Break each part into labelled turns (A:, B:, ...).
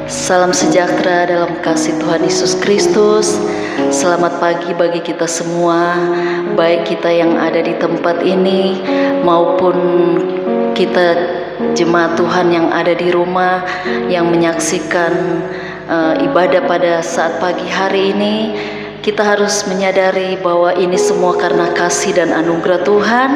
A: Salam sejahtera dalam kasih Tuhan Yesus Kristus. Selamat pagi bagi kita semua, baik kita yang ada di tempat ini maupun kita jemaat Tuhan yang ada di rumah yang menyaksikan ibadah pada saat pagi hari ini. Kita harus menyadari bahwa ini semua karena kasih dan anugerah Tuhan.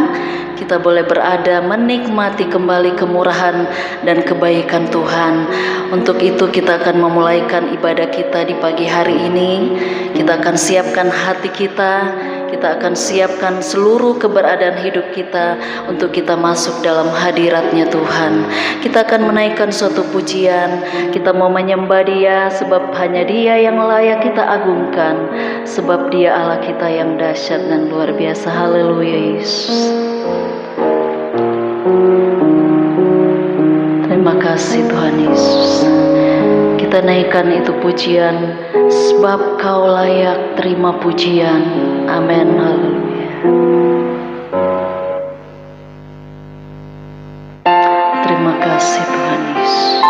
A: Kita boleh berada menikmati kembali kemurahan dan kebaikan Tuhan. Untuk itu kita akan memulaikan ibadah kita di pagi hari ini. Kita akan siapkan hati kita, kita akan siapkan seluruh keberadaan hidup kita untuk kita masuk dalam hadirat-Nya Tuhan. Kita akan menaikkan suatu pujian, kita mau menyembah Dia sebab hanya Dia yang layak kita agungkan, sebab Dia Allah kita yang dahsyat dan luar biasa. Haleluya Yesus. Terima kasih Tuhan Yesus. Kita naikkan itu pujian, sebab Kau layak terima pujian. Amin. Haleluya. Terima kasih Tuhan Yesus.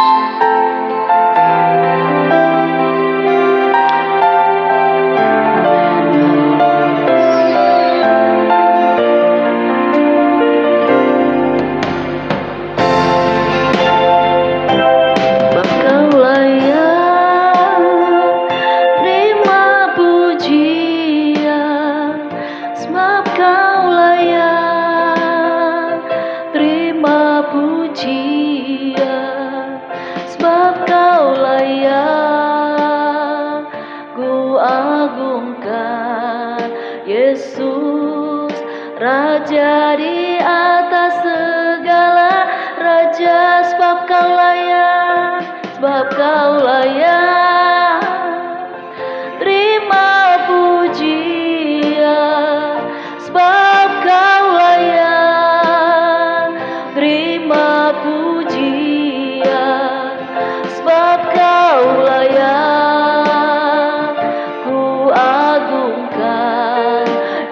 A: Yesus, Raja di atas segala raja, sebab Kau layak, sebab Kau layak terima pujian, sebab Kau layak terima pujian, sebab Kau layak ku agungkan.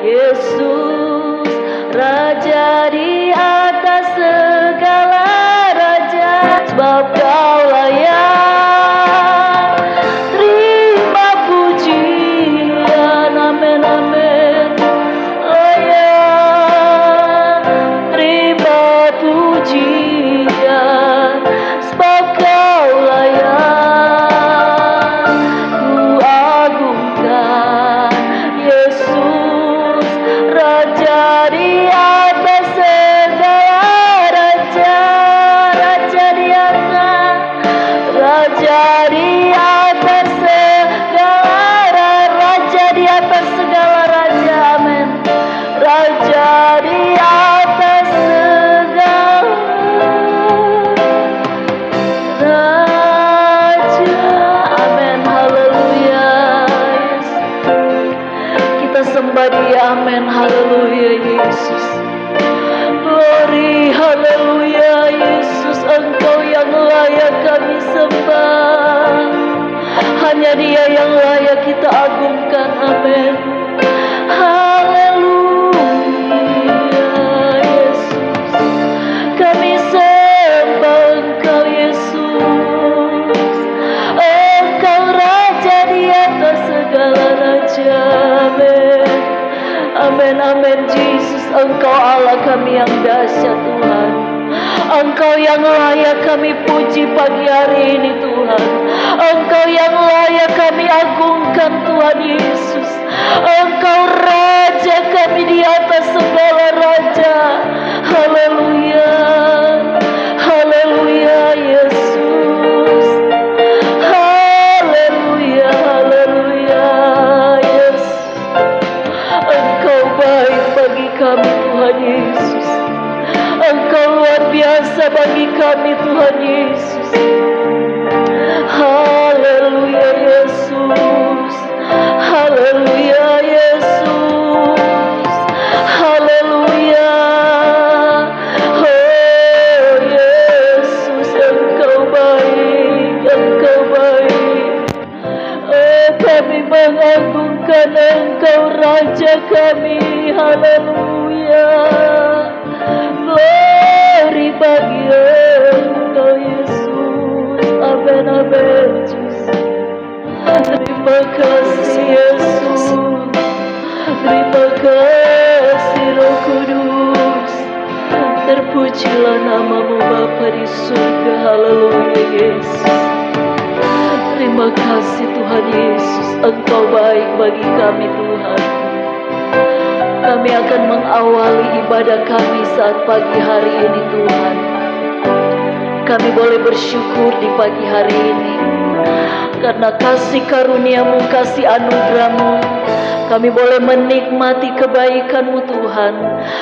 A: Yesus, Raja di atas segala raja, sebab Kau layak terima pujian. Amin, amin. Layak terima pujian, sebab Kau layak ku agungkan. Yesus, Raja di atas segala raja, Raja di atas, Raja di atas segala raja, di atas segala raja, amin. Raja di atas segala raja, amin. Haleluya Yesus. Kita sembah Dia, amin. Haleluya Yesus. Glory, haleluya Yesus. Engkau yang layak kami sembah, hanya Dia yang layak kita agungkan, amin. Haleluya Yesus. Kami sembah Engkau Yesus. Engkau Raja di atas segala raja, amin. Amin, amin. Yesus, Engkau Allah kami yang dahsyat Tuhan. Engkau yang layak kami puji pagi hari ini Tuhan. Engkau yang layak kami agungkan Tuhan Yesus. Engkau Raja kami di atas segala raja. Haleluya, haleluya Yesus. Haleluya, haleluya Yesus. Engkau baik bagi kami Tuhan Yesus. Engkau luar biasa bagi kami Tuhan Yesus. Haleluya Yesus. Haleluya Yesus. Haleluya. Oh Yesus, Engkau baik, Engkau baik. Oh, kami mengagungkan Engkau Raja kami. Haleluya. Glory bagi Engkau Yesus. Amin, amin. namamu Bapa di surga. Haleluya Yesus. Terima kasih Tuhan Yesus, Engkau baik bagi kami Tuhan. Kami akan mengawali ibadah kami saat pagi hari ini Tuhan. Kami boleh bersyukur di pagi hari ini karena kasih karuniamu, kasih anugerahmu. Kami boleh menikmati kebaikan-Mu Tuhan.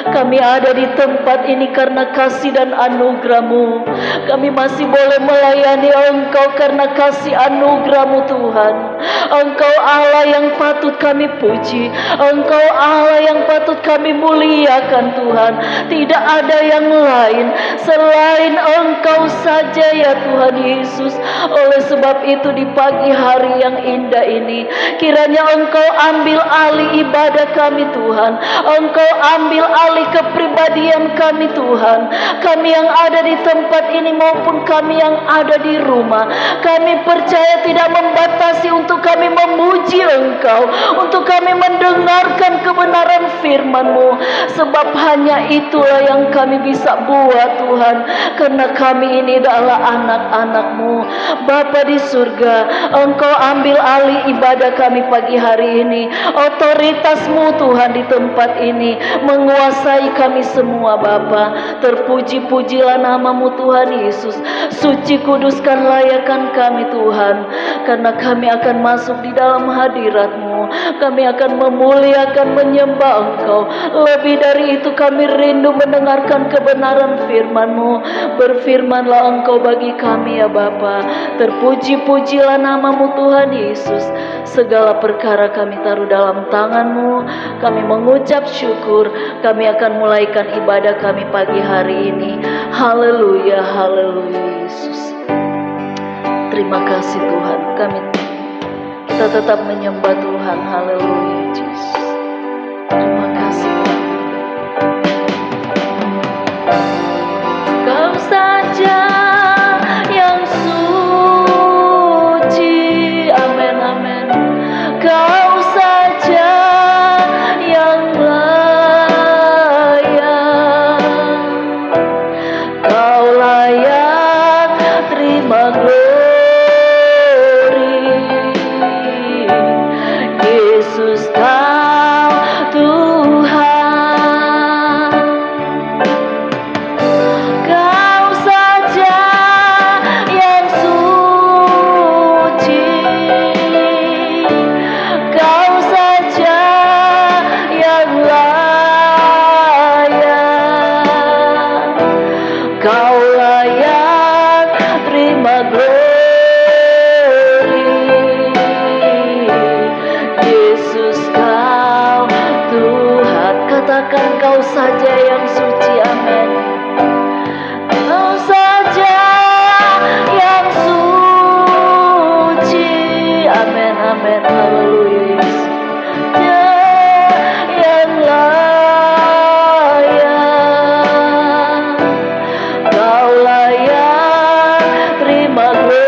A: Kami ada di tempat ini karena kasih dan anugerah-Mu. Kami masih boleh melayani Engkau karena kasih anugerah-Mu Tuhan. Engkau Allah yang patut kami puji. Engkau Allah yang patut kami muliakan Tuhan. Tidak ada yang lain selain Engkau saja ya Tuhan Yesus. Oleh sebab itu di pagi hari yang indah ini, kiranya Engkau ambil alih ibadah kami Tuhan. Engkau ambil alih kepribadian kami Tuhan. Kami yang ada di tempat ini maupun kami yang ada di rumah, kami percaya tidak membatasi untuk kami memuji Engkau, untuk kami mendengarkan kebenaran firman-Mu. Sebab hanya itulah yang kami bisa buat Tuhan, karena kami ini adalah anak-anak-Mu. Bapa di surga, Engkau ambil alih ibadah kami pagi hari ini. Otoritas-Mu Tuhan di tempat ini menguasai kami semua Bapa. Terpuji-pujilah namamu Tuhan Yesus. Suci kuduskan layakan kami Tuhan, karena kami akan masuk di dalam hadirat-Mu. Kami akan memuliakan, menyembah Engkau. Lebih dari itu kami rindu mendengarkan kebenaran firman-Mu. Berfirmanlah Engkau bagi kami ya Bapa. Terpuji-pujilah namamu Tuhan Yesus. Segala perkara kami taruh dalam tangan-Mu. Kami mengucap syukur. Kami akan mulaikan ibadah kami pagi hari ini. Haleluya, haleluya Yesus. Terima kasih Tuhan. Kita tetap menyembah Tuhan. Haleluya Yesus. Terima kasih Tuhan. Kau saja yang suci. Amin, amin. Kau saja yang layak. Kau layak terima glory. Yesus Kau Tuhan. Kau saja yang suci. Kau saja yang layak. Kau layak terima glory. Yesus Kau Tuhan. Katakan Kau saja yang suci. Amin. Kau saja yang suci. Amin, amin. Haleluya Yesus. Yang layak. Kau layak terima glory.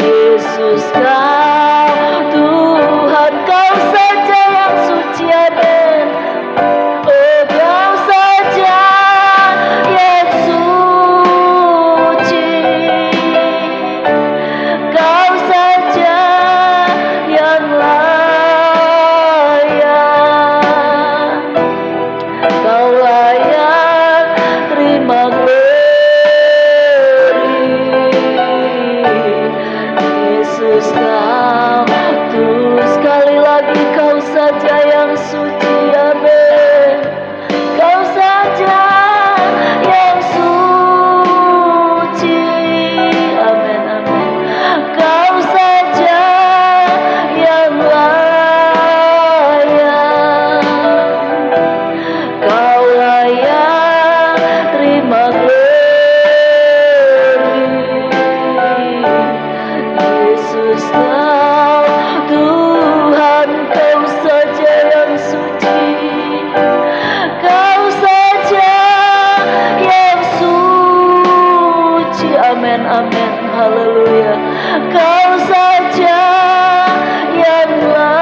A: Yesus Kau Tuhan. Kau saja yang suci. Amin. Oh, Kau saja yang suci. Kau saja yang layak. Kau layak terima glory. Yesus Kau Tuhan. Sekali lagi Kau saja yang suci. Amin. Kau saja yang suci. Amin, amin. Kau saja yang layak. Kau layak terima glory. Yesus Kau Tuhan. Kau saja yang suci. Kau saja yang suci. Amin, amin. Haleluya. Kau saja yang layak.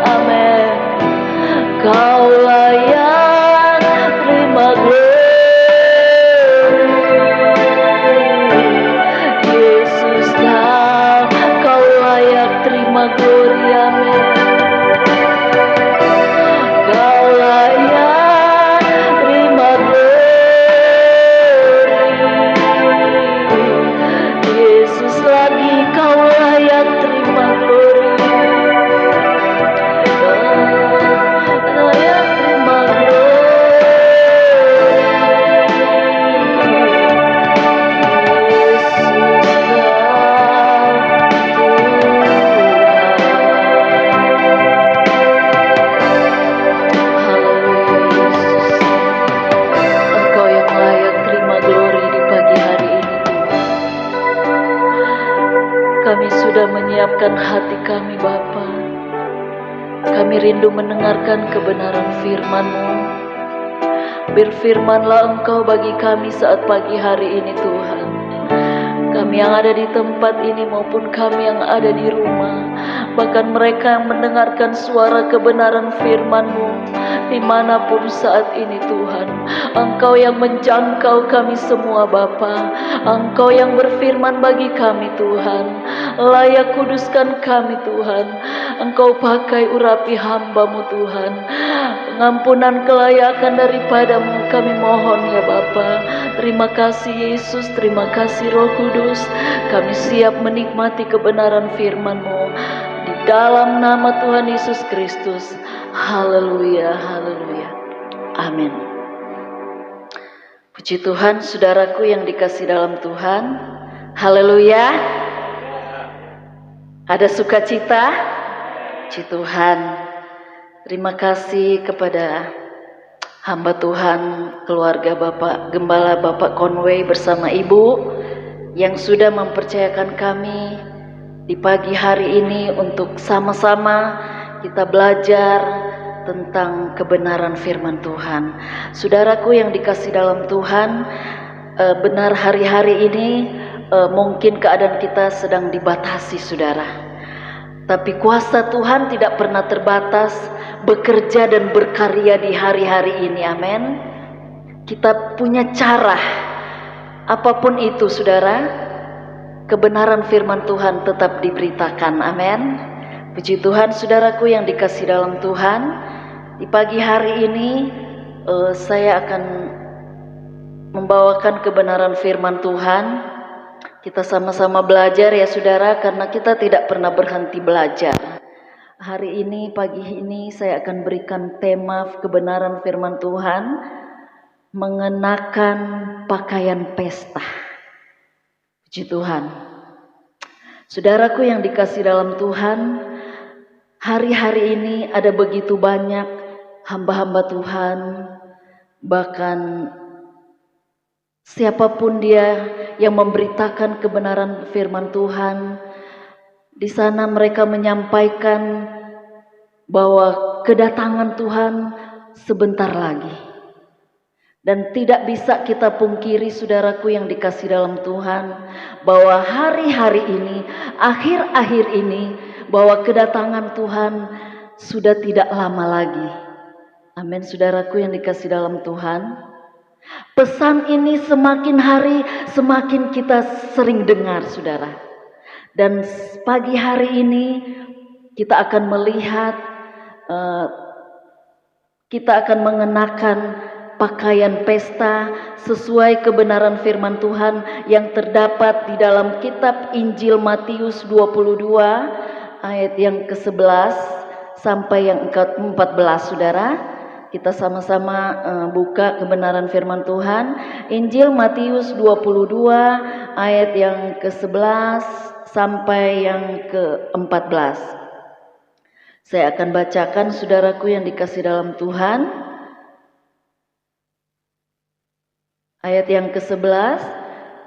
A: Amin. Kau Bukakan hati kami Bapa. Kami rindu mendengarkan kebenaran firman-Mu. Berfirmanlah Engkau bagi kami saat pagi hari ini Tuhan. Kami yang ada di tempat ini maupun kami yang ada di rumah, bahkan mereka yang mendengarkan suara kebenaran firman-Mu dimanapun saat ini Tuhan. Engkau yang menjangkau kami semua Bapa. Engkau yang berfirman bagi kami Tuhan. Layak kuduskan kami Tuhan. Engkau pakai urapi hamba-Mu Tuhan. Pengampunan kelayakan daripadamu kami mohon ya Bapa. Terima kasih Yesus, terima kasih Roh Kudus. Kami siap menikmati kebenaran firman-Mu di dalam nama Tuhan Yesus Kristus. Haleluya, haleluya. Amin. Puji Tuhan, saudaraku yang dikasih dalam Tuhan. Haleluya. Ada sukacita? Puji Tuhan. Terima kasih kepada hamba Tuhan, keluarga Bapak Gembala Bapak Conway bersama Ibu yang sudah mempercayakan kami di pagi hari ini untuk sama-sama kita belajar tentang kebenaran firman Tuhan. Saudaraku yang dikasih dalam Tuhan, benar hari-hari ini mungkin keadaan kita sedang dibatasi saudara. Tapi kuasa Tuhan tidak pernah terbatas, bekerja dan berkarya di hari-hari ini, amin. Kita punya cara, apapun itu saudara, kebenaran firman Tuhan tetap diberitakan, amin. Puji Tuhan, saudaraku yang dikasih dalam Tuhan, di pagi hari ini saya akan membawakan kebenaran firman Tuhan. Kita sama-sama belajar ya saudara, karena kita tidak pernah berhenti belajar. Hari ini, pagi ini saya akan berikan tema kebenaran firman Tuhan, mengenakan pakaian pesta. Puji Tuhan. Saudaraku yang dikasih dalam Tuhan, hari-hari ini ada begitu banyak hamba-hamba Tuhan, bahkan siapapun dia yang memberitakan kebenaran firman Tuhan, di sana mereka menyampaikan bahwa kedatangan Tuhan sebentar lagi. Dan tidak bisa kita pungkiri saudaraku yang dikasih dalam Tuhan, bahwa hari-hari ini, akhir-akhir ini, bahwa kedatangan Tuhan sudah tidak lama lagi. Amin saudaraku yang dikasih dalam Tuhan. Pesan ini semakin hari semakin kita sering dengar saudara. Dan pagi hari ini kita akan melihat, kita akan mengenakan pakaian pesta sesuai kebenaran firman Tuhan yang terdapat di dalam kitab Injil Matius 22 ayat yang ke-11 sampai yang ke-14 saudara. Kita sama-sama buka kebenaran firman Tuhan. Injil Matius 22 ayat yang ke-11 sampai yang ke-14. Saya akan bacakan saudaraku yang dikasih dalam Tuhan. Ayat yang ke-11.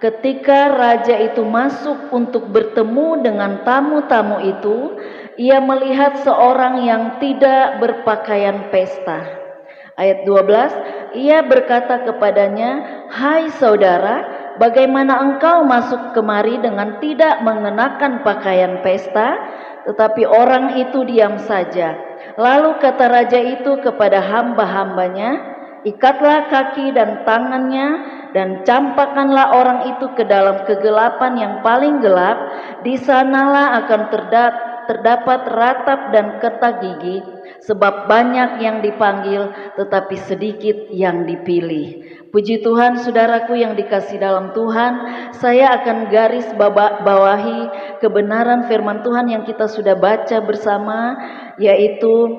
A: Ketika raja itu masuk untuk bertemu dengan tamu-tamu itu, ia melihat seorang yang tidak berpakaian pesta. Ayat 12, ia berkata kepadanya, "Hai saudara, bagaimana engkau masuk kemari dengan tidak mengenakan pakaian pesta?" Tetapi orang itu diam saja. Lalu kata raja itu kepada hamba-hambanya, "Ikatlah kaki dan tangannya dan campakkanlah orang itu ke dalam kegelapan yang paling gelap. Di sanalah akan terdapat ratap dan ketak gigi, sebab banyak yang dipanggil tetapi sedikit yang dipilih." Puji Tuhan saudaraku yang dikasih dalam Tuhan, saya akan garis bawahi kebenaran firman Tuhan yang kita sudah baca bersama, yaitu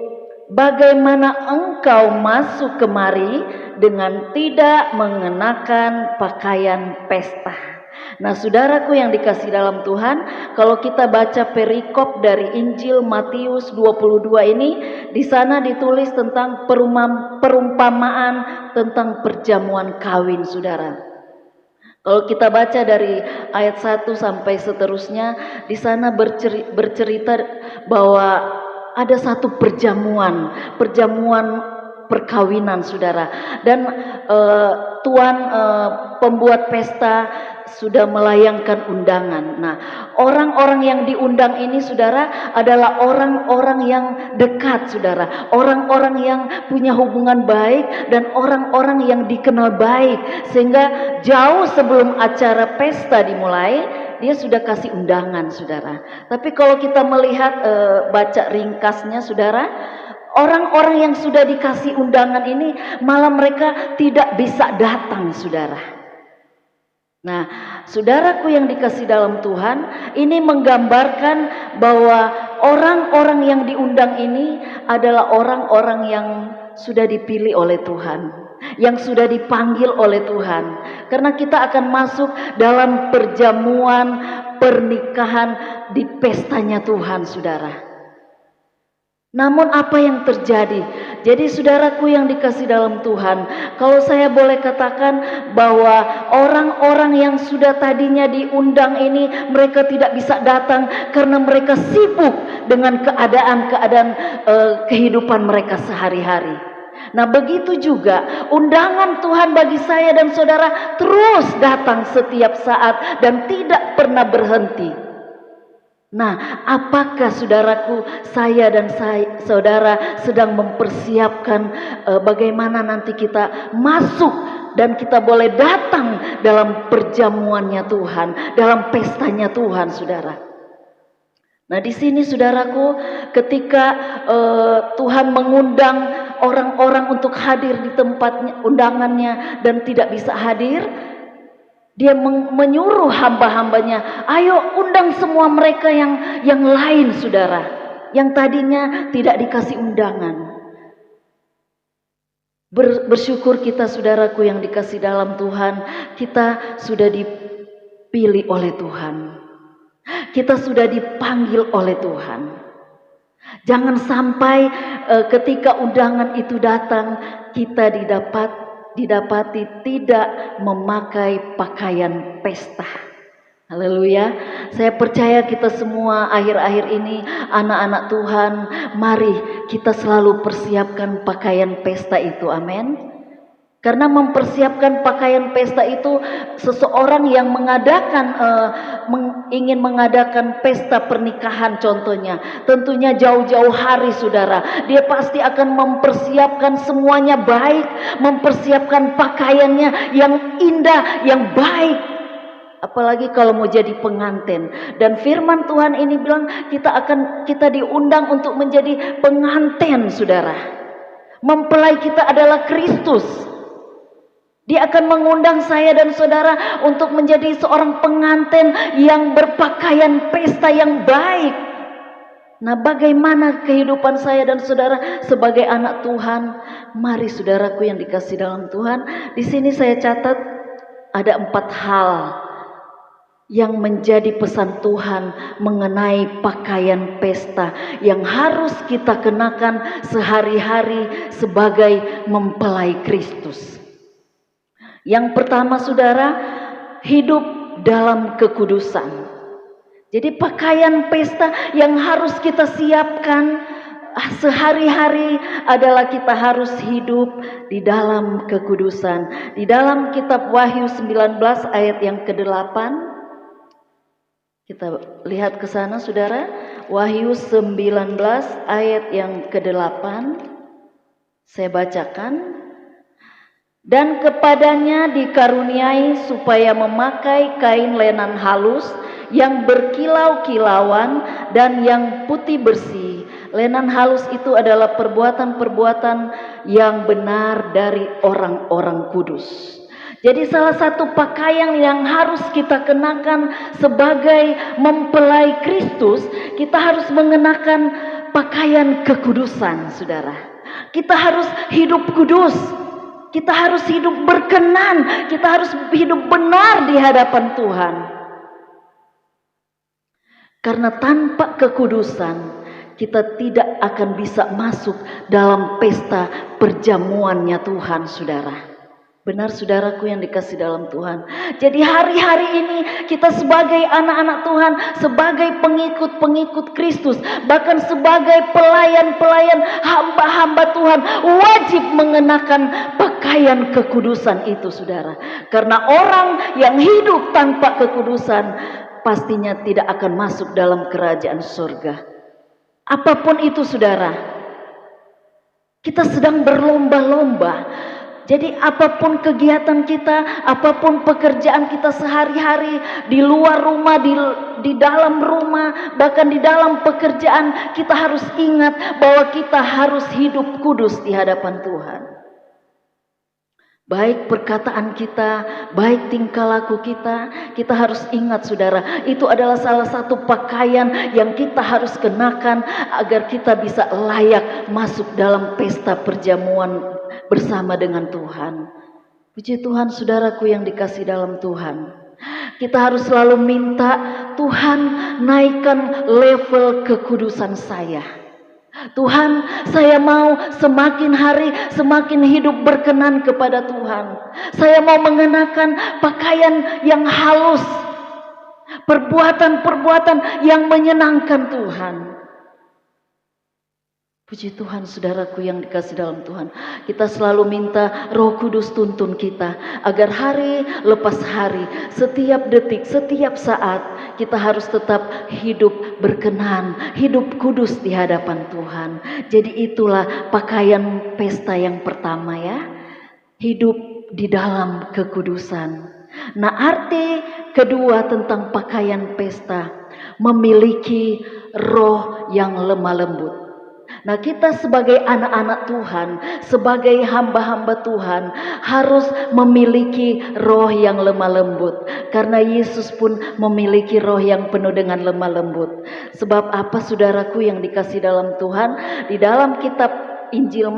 A: bagaimana engkau masuk kemari dengan tidak mengenakan pakaian pesta. Nah saudaraku yang dikasih dalam Tuhan, kalau kita baca perikop dari Injil Matius 22 ini, di sana ditulis tentang perumpamaan tentang perjamuan kawin saudara. Kalau kita baca dari ayat 1 sampai seterusnya, di sana bercerita bahwa ada satu perjamuan perkawinan, saudara. Dan tuan pembuat pesta sudah melayangkan undangan. Nah, orang-orang yang diundang ini, saudara, adalah orang-orang yang dekat, saudara. Orang-orang yang punya hubungan baik dan orang-orang yang dikenal baik. Sehingga jauh sebelum acara pesta dimulai, dia sudah kasih undangan, saudara. Tapi kalau kita melihat baca ringkasnya, saudara, orang-orang yang sudah dikasih undangan ini malah mereka tidak bisa datang, saudara. Nah, saudaraku yang dikasih dalam Tuhan, ini menggambarkan bahwa orang-orang yang diundang ini adalah orang-orang yang sudah dipilih oleh Tuhan, yang sudah dipanggil oleh Tuhan. Karena kita akan masuk dalam perjamuan pernikahan di pestanya Tuhan, saudara. Namun apa yang terjadi? Jadi saudaraku yang dikasih dalam Tuhan, kalau saya boleh katakan bahwa orang-orang yang sudah tadinya diundang ini, mereka tidak bisa datang karena mereka sibuk dengan keadaan-keadaan kehidupan mereka sehari-hari. Nah, begitu juga undangan Tuhan bagi saya dan saudara terus datang setiap saat dan tidak pernah berhenti. Nah, apakah saudaraku, saya dan saudara sedang mempersiapkan bagaimana nanti kita masuk dan kita boleh datang dalam perjamuannya Tuhan, dalam pestanya Tuhan, saudara. Nah, di sini saudaraku, ketika Tuhan mengundang orang-orang untuk hadir di tempatnya, undangannya, dan tidak bisa hadir, dia menyuruh hamba-hambanya, ayo undang semua mereka yang lain, saudara, yang tadinya tidak dikasih undangan. Bersyukur kita, saudaraku yang dikasih dalam Tuhan, kita sudah dipilih oleh Tuhan. Kita sudah dipanggil oleh Tuhan. Jangan sampai ketika undangan itu datang, kita didapati tidak memakai pakaian pesta. Haleluya. Saya percaya kita semua akhir-akhir ini anak-anak Tuhan, mari kita selalu persiapkan pakaian pesta itu. Amin. Karena mempersiapkan pakaian pesta itu, seseorang yang ingin mengadakan pesta pernikahan contohnya, tentunya jauh-jauh hari, saudara, dia pasti akan mempersiapkan semuanya baik, mempersiapkan pakaiannya yang indah, yang baik. Apalagi kalau mau jadi pengantin. Dan firman Tuhan ini bilang kita diundang untuk menjadi pengantin, saudara. Mempelai kita adalah Kristus. Dia akan mengundang saya dan saudara untuk menjadi seorang pengantin yang berpakaian pesta yang baik. Nah, bagaimana kehidupan saya dan saudara sebagai anak Tuhan? Mari saudaraku yang dikasih dalam Tuhan, di sini saya catat ada 4 hal yang menjadi pesan Tuhan mengenai pakaian pesta yang harus kita kenakan sehari-hari sebagai mempelai Kristus. Yang pertama, saudara, hidup dalam kekudusan. Jadi pakaian pesta yang harus kita siapkan sehari-hari adalah kita harus hidup di dalam kekudusan. Di dalam kitab Wahyu 19 ayat yang ke-8, kita lihat ke sana, saudara. Wahyu 19 ayat yang ke-8, saya bacakan. Dan kepadanya dikaruniai supaya memakai kain lenan halus yang berkilau-kilauan dan yang putih bersih. Lenan halus itu adalah perbuatan-perbuatan yang benar dari orang-orang kudus. Jadi salah satu pakaian yang harus kita kenakan sebagai mempelai Kristus, kita harus mengenakan pakaian kekudusan, saudara. Kita harus hidup kudus. Kita harus hidup berkenan, kita harus hidup benar di hadapan Tuhan. Karena tanpa kekudusan, kita tidak akan bisa masuk dalam pesta perjamuannya Tuhan, saudara. Benar saudaraku yang dikasih dalam Tuhan. Jadi hari-hari ini kita sebagai anak-anak Tuhan, sebagai pengikut-pengikut Kristus, bahkan sebagai pelayan-pelayan hamba-hamba Tuhan, wajib mengenakan pakaian kekudusan itu, saudara. Karena orang yang hidup tanpa kekudusan pastinya tidak akan masuk dalam kerajaan surga. Apapun itu, saudara, kita sedang berlomba-lomba. Jadi apapun kegiatan kita, apapun pekerjaan kita sehari-hari, di luar rumah, di dalam rumah, bahkan di dalam pekerjaan, kita harus ingat bahwa kita harus hidup kudus di hadapan Tuhan. Baik perkataan kita, baik tingkah laku kita harus ingat, saudara, itu adalah salah satu pakaian yang kita harus kenakan agar kita bisa layak masuk dalam pesta perjamuan bersama dengan Tuhan. Puji Tuhan, saudaraku yang dikasih dalam Tuhan. Kita harus selalu minta, Tuhan, naikkan level kekudusan saya. Tuhan, saya mau semakin hari semakin hidup berkenan kepada Tuhan. Saya mau mengenakan pakaian yang halus, perbuatan-perbuatan yang menyenangkan Tuhan. Puji Tuhan, saudaraku yang dikasih dalam Tuhan. Kita selalu minta Roh Kudus tuntun kita agar hari lepas hari, setiap detik, setiap saat kita harus tetap hidup berkenan, hidup kudus di hadapan Tuhan. Jadi itulah pakaian pesta yang pertama, ya. Hidup di dalam kekudusan. Nah, arti kedua tentang pakaian pesta, memiliki roh yang lemah lembut. Nah, kita sebagai anak-anak Tuhan, sebagai hamba-hamba Tuhan, harus memiliki roh yang lemah lembut. Karena Yesus pun memiliki roh yang penuh dengan lemah lembut. Sebab apa, saudaraku yang dikasih dalam Tuhan? Di dalam kitab Injil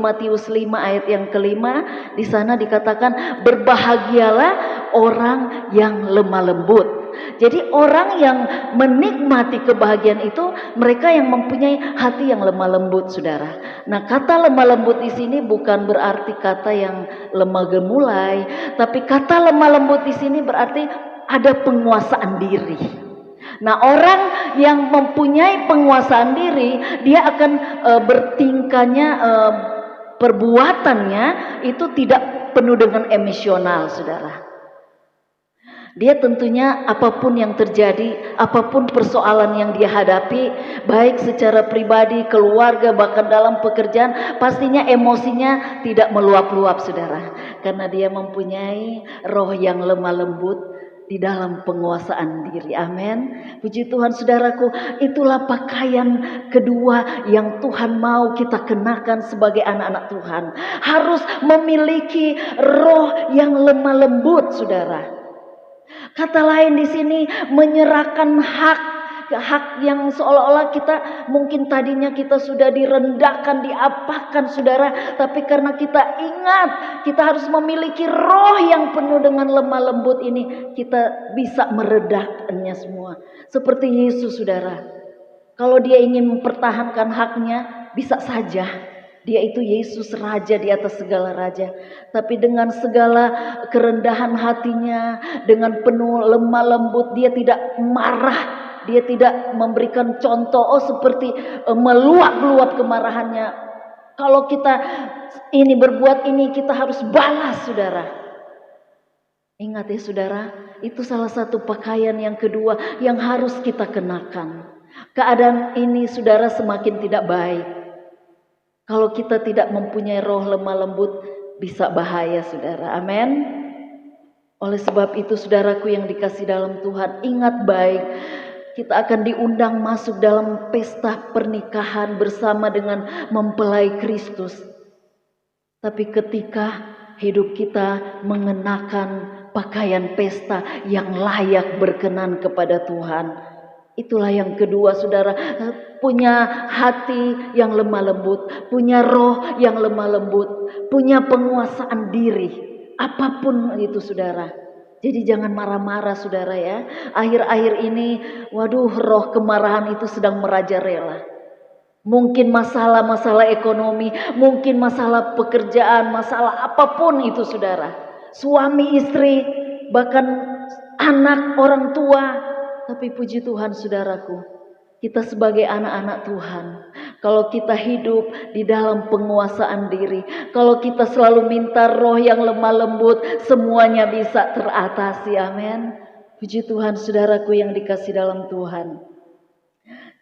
A: Matius 5 ayat yang kelima, di sana dikatakan, berbahagialah orang yang lemah lembut. Jadi orang yang menikmati kebahagiaan itu mereka yang mempunyai hati yang lemah lembut, saudara. Nah, kata lemah lembut di sini bukan berarti kata yang lemah gemulai, tapi kata lemah lembut di sini berarti ada penguasaan diri. Nah, orang yang mempunyai penguasaan diri, dia akan bertingkahnya, perbuatannya itu tidak penuh dengan emosional, saudara. Dia tentunya apapun yang terjadi, apapun persoalan yang dia hadapi, baik secara pribadi, keluarga, bahkan dalam pekerjaan, pastinya emosinya tidak meluap-luap, saudara. Karena dia mempunyai roh yang lemah lembut di dalam penguasaan diri. Amin. Puji Tuhan, saudaraku, itulah pakaian kedua yang Tuhan mau kita kenakan sebagai anak-anak Tuhan. Harus memiliki roh yang lemah lembut, saudara. Kata lain di sini, menyerahkan hak yang seolah-olah kita mungkin tadinya kita sudah direndahkan, diapakan, saudara, tapi karena kita ingat kita harus memiliki roh yang penuh dengan lemah lembut ini, kita bisa meredahkannya semua. Seperti Yesus, saudara, kalau dia ingin mempertahankan haknya, bisa saja. Dia itu Yesus, raja di atas segala raja. Tapi dengan segala kerendahan hatinya, dengan penuh lemah lembut, dia tidak marah. Dia tidak memberikan contoh seperti meluap-luap kemarahannya. Kalau kita ini berbuat ini, kita harus balas, saudara. Ingat ya, saudara, itu salah satu pakaian yang kedua yang harus kita kenakan. Keadaan ini, saudara, semakin tidak baik. Kalau kita tidak mempunyai roh lemah lembut, bisa bahaya, saudara. Amin. Oleh sebab itu, saudaraku yang dikasih dalam Tuhan, ingat baik, kita akan diundang masuk dalam pesta pernikahan bersama dengan mempelai Kristus. Tapi ketika hidup kita mengenakan pakaian pesta yang layak berkenan kepada Tuhan, itulah yang kedua, saudara. Punya hati yang lemah lembut, punya roh yang lemah lembut, punya penguasaan diri, apapun itu, saudara. Jadi jangan marah-marah, saudara, ya. Akhir-akhir ini, waduh, roh kemarahan itu sedang merajalela. Mungkin masalah-masalah ekonomi, mungkin masalah pekerjaan, masalah apapun itu saudara. Suami, istri, bahkan anak, orang tua. Tapi puji Tuhan saudaraku, kita sebagai anak-anak Tuhan, kalau kita hidup di dalam penguasaan diri, kalau kita selalu minta roh yang lemah lembut, semuanya bisa teratasi. Amin. Puji Tuhan saudaraku yang dikasih dalam Tuhan.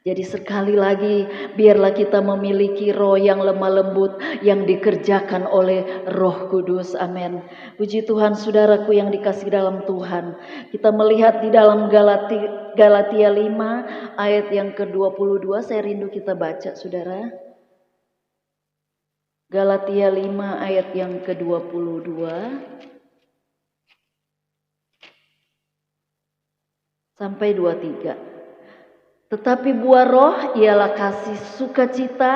A: Jadi sekali lagi, biarlah kita memiliki roh yang lemah lembut yang dikerjakan oleh Roh Kudus. Amin. Puji Tuhan saudaraku yang dikasih dalam Tuhan. Kita melihat di dalam Galatia 5 ayat yang ke-22. Saya rindu kita baca saudara. Galatia 5 ayat yang ke-22. Sampai 23. Tetapi buah roh ialah kasih, sukacita,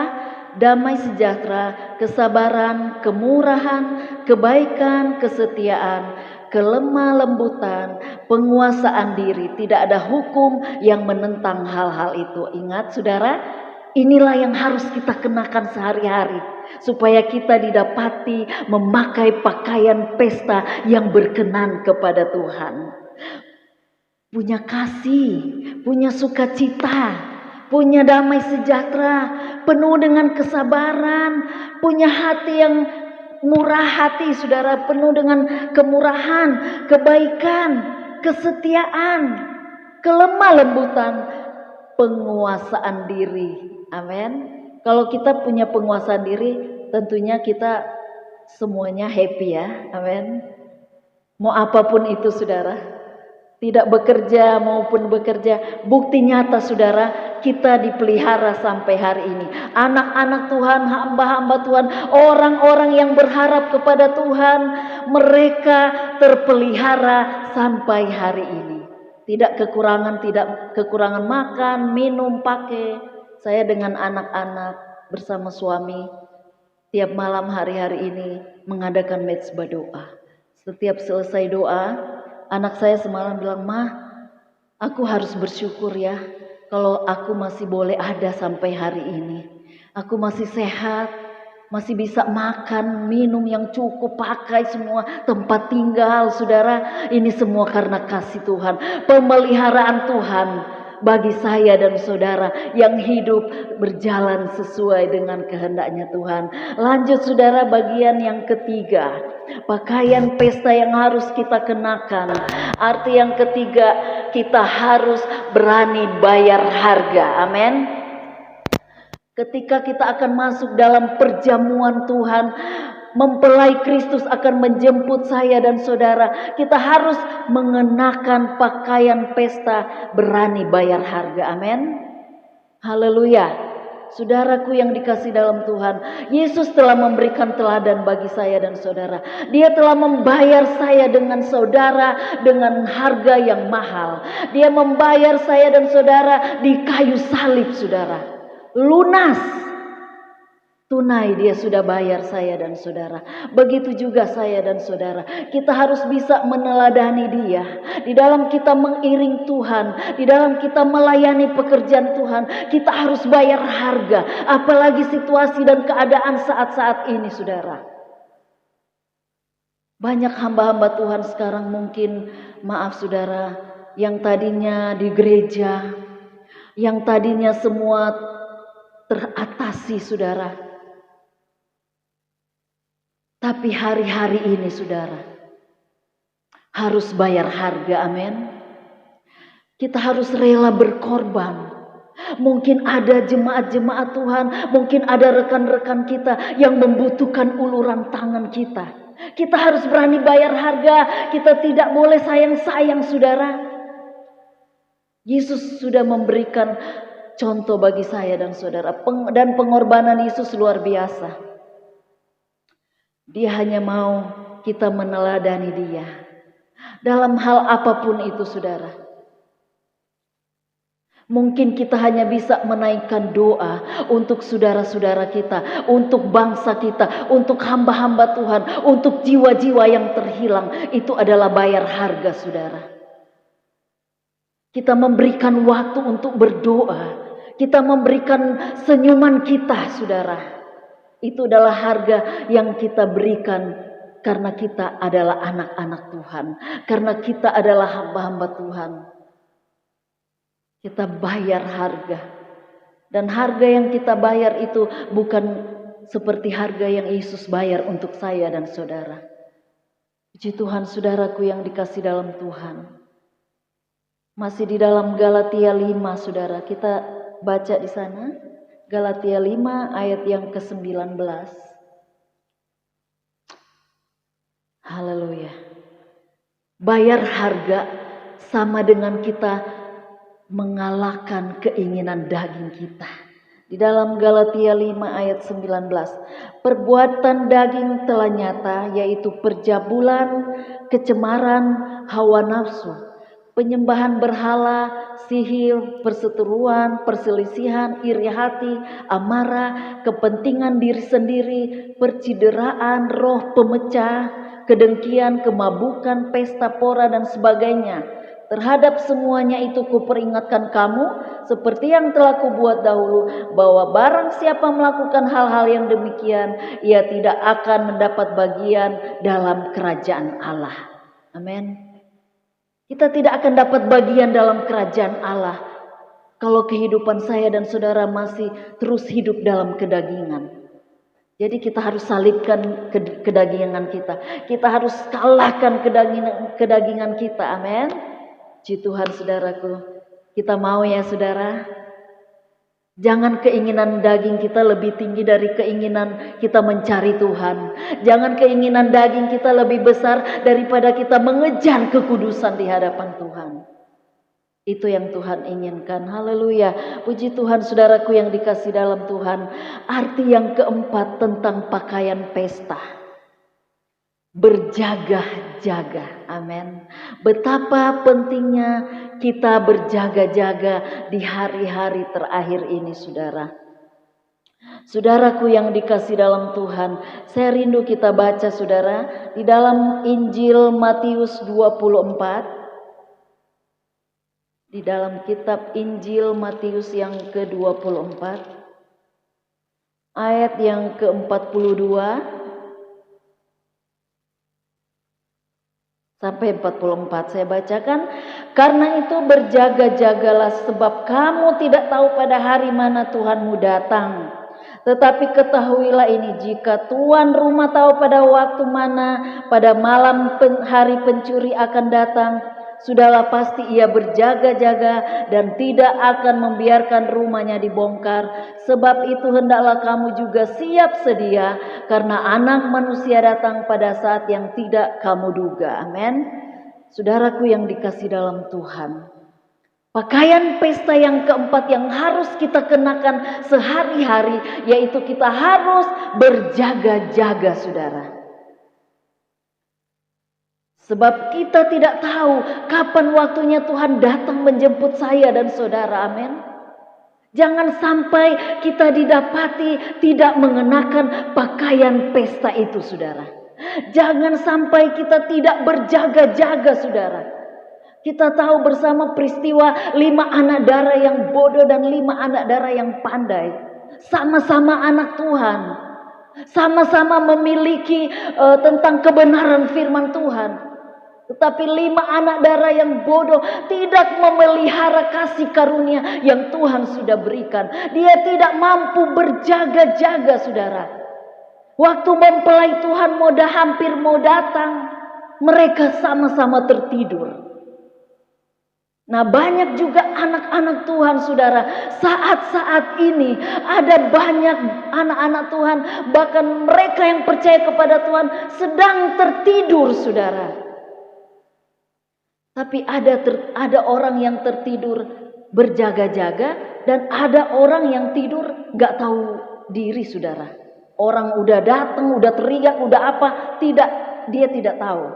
A: damai sejahtera, kesabaran, kemurahan, kebaikan, kesetiaan, kelemah lembutan, penguasaan diri. Tidak ada hukum yang menentang hal-hal itu. Ingat saudara, inilah yang harus kita kenakan sehari-hari, supaya kita didapati memakai pakaian pesta yang berkenan kepada Tuhan. Punya kasih, punya sukacita, punya damai sejahtera, penuh dengan kesabaran, punya hati yang murah hati saudara, penuh dengan kemurahan, kebaikan, kesetiaan, kelemah lembutan, penguasaan diri. Amin. Kalau kita punya penguasaan diri, tentunya kita semuanya happy ya. Amin. Mau apapun itu saudara, tidak bekerja maupun bekerja, bukti nyata saudara, kita dipelihara sampai hari ini. Anak-anak Tuhan, hamba-hamba Tuhan, orang-orang yang berharap kepada Tuhan, mereka terpelihara sampai hari ini. Tidak kekurangan makan, minum, pakai. Saya dengan anak-anak bersama suami tiap malam hari-hari ini mengadakan mezbah doa. Setiap selesai doa, anak saya semalam bilang, "Ma, aku harus bersyukur ya kalau aku masih boleh ada sampai hari ini. Aku masih sehat, masih bisa makan, minum yang cukup, pakai semua, tempat tinggal." Saudara, ini semua karena kasih Tuhan, pemeliharaan Tuhan bagi saya dan saudara yang hidup berjalan sesuai dengan kehendaknya Tuhan. Lanjut saudara, bagian yang ketiga. Pakaian pesta yang harus kita kenakan. Arti yang ketiga, kita harus berani bayar harga. Amin. Ketika kita akan masuk dalam perjamuan Tuhan, mempelai Kristus akan menjemput saya dan saudara, kita harus mengenakan pakaian pesta, berani bayar harga. Amin. Haleluya. Saudaraku yang dikasih dalam Tuhan, Yesus telah memberikan teladan bagi saya dan saudara. Dia telah membayar saya dengan saudara dengan harga yang mahal. Dia membayar saya dan saudara di kayu salib saudara. Lunas. Tunai dia sudah bayar saya dan saudara. Begitu juga saya dan saudara. Kita harus bisa meneladani dia. Di dalam kita mengiring Tuhan, di dalam kita melayani pekerjaan Tuhan, kita harus bayar harga. Apalagi situasi dan keadaan saat-saat ini saudara. Banyak hamba-hamba Tuhan sekarang mungkin, maaf saudara, yang tadinya di gereja, yang tadinya semua teratasi saudara. Tapi hari-hari ini saudara harus bayar harga. Amin. Kita harus rela berkorban. Mungkin ada jemaat-jemaat Tuhan, mungkin ada rekan-rekan kita yang membutuhkan uluran tangan kita. Kita harus berani bayar harga. Kita tidak boleh sayang-sayang saudara. Yesus sudah memberikan contoh bagi saya dan saudara, dan pengorbanan Yesus luar biasa. Dia hanya mau kita meneladani dia dalam hal apapun itu saudara. Mungkin kita hanya bisa menaikkan doa untuk saudara-saudara kita, untuk bangsa kita, untuk hamba-hamba Tuhan, untuk jiwa-jiwa yang terhilang. Itu adalah bayar harga saudara. Kita memberikan waktu untuk berdoa. Kita memberikan senyuman kita, saudara. Itu adalah harga yang kita berikan karena kita adalah anak-anak Tuhan. Karena kita adalah hamba-hamba Tuhan. Kita bayar harga. Dan harga yang kita bayar itu bukan seperti harga yang Yesus bayar untuk saya dan saudara. Puji Tuhan, saudaraku yang dikasih dalam Tuhan. Masih di dalam Galatia 5, saudara. Kita baca di sana. Galatia 5 ayat yang ke-19. Haleluya. Bayar harga sama dengan kita mengalahkan keinginan daging kita. Di dalam Galatia 5 ayat 19. Perbuatan daging telah nyata, yaitu perjabulan, kecemaran, hawa nafsu, penyembahan berhala, sihir, perseteruan, perselisihan, iri hati, amarah, kepentingan diri sendiri, percideraan, roh pemecah, kedengkian, kemabukan, pesta pora dan sebagainya. Terhadap semuanya itu kuperingatkan kamu, seperti yang telah kubuat dahulu, bahwa barang siapa melakukan hal-hal yang demikian, ia tidak akan mendapat bagian dalam kerajaan Allah. Amin. Kita tidak akan dapat bagian dalam kerajaan Allah kalau kehidupan saya dan saudara masih terus hidup dalam kedagingan. Jadi kita harus salibkan kedagingan kita. Kita harus kalahkan kedagingan kita. Amin. Puji Tuhan, saudaraku. Kita mau ya, saudara. Jangan keinginan daging kita lebih tinggi dari keinginan kita mencari Tuhan. Jangan keinginan daging kita lebih besar daripada kita mengejar kekudusan di hadapan Tuhan. Itu yang Tuhan inginkan. Haleluya. Puji Tuhan, saudaraku yang dikasih dalam Tuhan. Arti yang keempat tentang pakaian pesta. Berjaga-jaga. Amin. Betapa pentingnya kita berjaga-jaga di hari-hari terakhir ini, saudara. Saudaraku yang dikasih dalam Tuhan, saya rindu kita baca, saudara, di dalam Injil Matius 24. Di dalam kitab Injil Matius yang ke-24, ayat yang ke-42 sampai 44 saya bacakan. Karena itu berjaga-jagalah, sebab kamu tidak tahu pada hari mana Tuhanmu datang. Tetapi ketahuilah ini, jika tuan rumah tahu pada waktu mana pada malam hari pencuri akan datang, sudahlah pasti ia berjaga-jaga dan tidak akan membiarkan rumahnya dibongkar. Sebab itu hendaklah kamu juga siap sedia, karena Anak Manusia datang pada saat yang tidak kamu duga. Amin. Saudaraku yang dikasih dalam Tuhan, pakaian pesta yang keempat yang harus kita kenakan sehari-hari, yaitu kita harus berjaga-jaga, saudara. Sebab kita tidak tahu kapan waktunya Tuhan datang menjemput saya dan saudara. Amin. Jangan sampai kita didapati tidak mengenakan pakaian pesta itu, saudara. Jangan sampai kita tidak berjaga-jaga, saudara. Kita tahu bersama peristiwa 5 anak darah yang bodoh dan 5 anak darah yang pandai. Sama-sama anak Tuhan. Sama-sama memiliki tentang kebenaran firman Tuhan. Tetapi 5 anak darah yang bodoh tidak memelihara kasih karunia yang Tuhan sudah berikan. Dia tidak mampu berjaga-jaga, saudara. Waktu mempelai Tuhan hampir mau datang, mereka sama-sama tertidur. Nah, banyak juga anak-anak Tuhan, saudara. Saat-saat ini ada banyak anak-anak Tuhan, bahkan mereka yang percaya kepada Tuhan sedang tertidur, saudara. Tapi ada orang yang tertidur berjaga-jaga dan ada orang yang tidur gak tahu diri, saudara. Orang udah datang, udah teriak, udah apa, dia tidak tahu.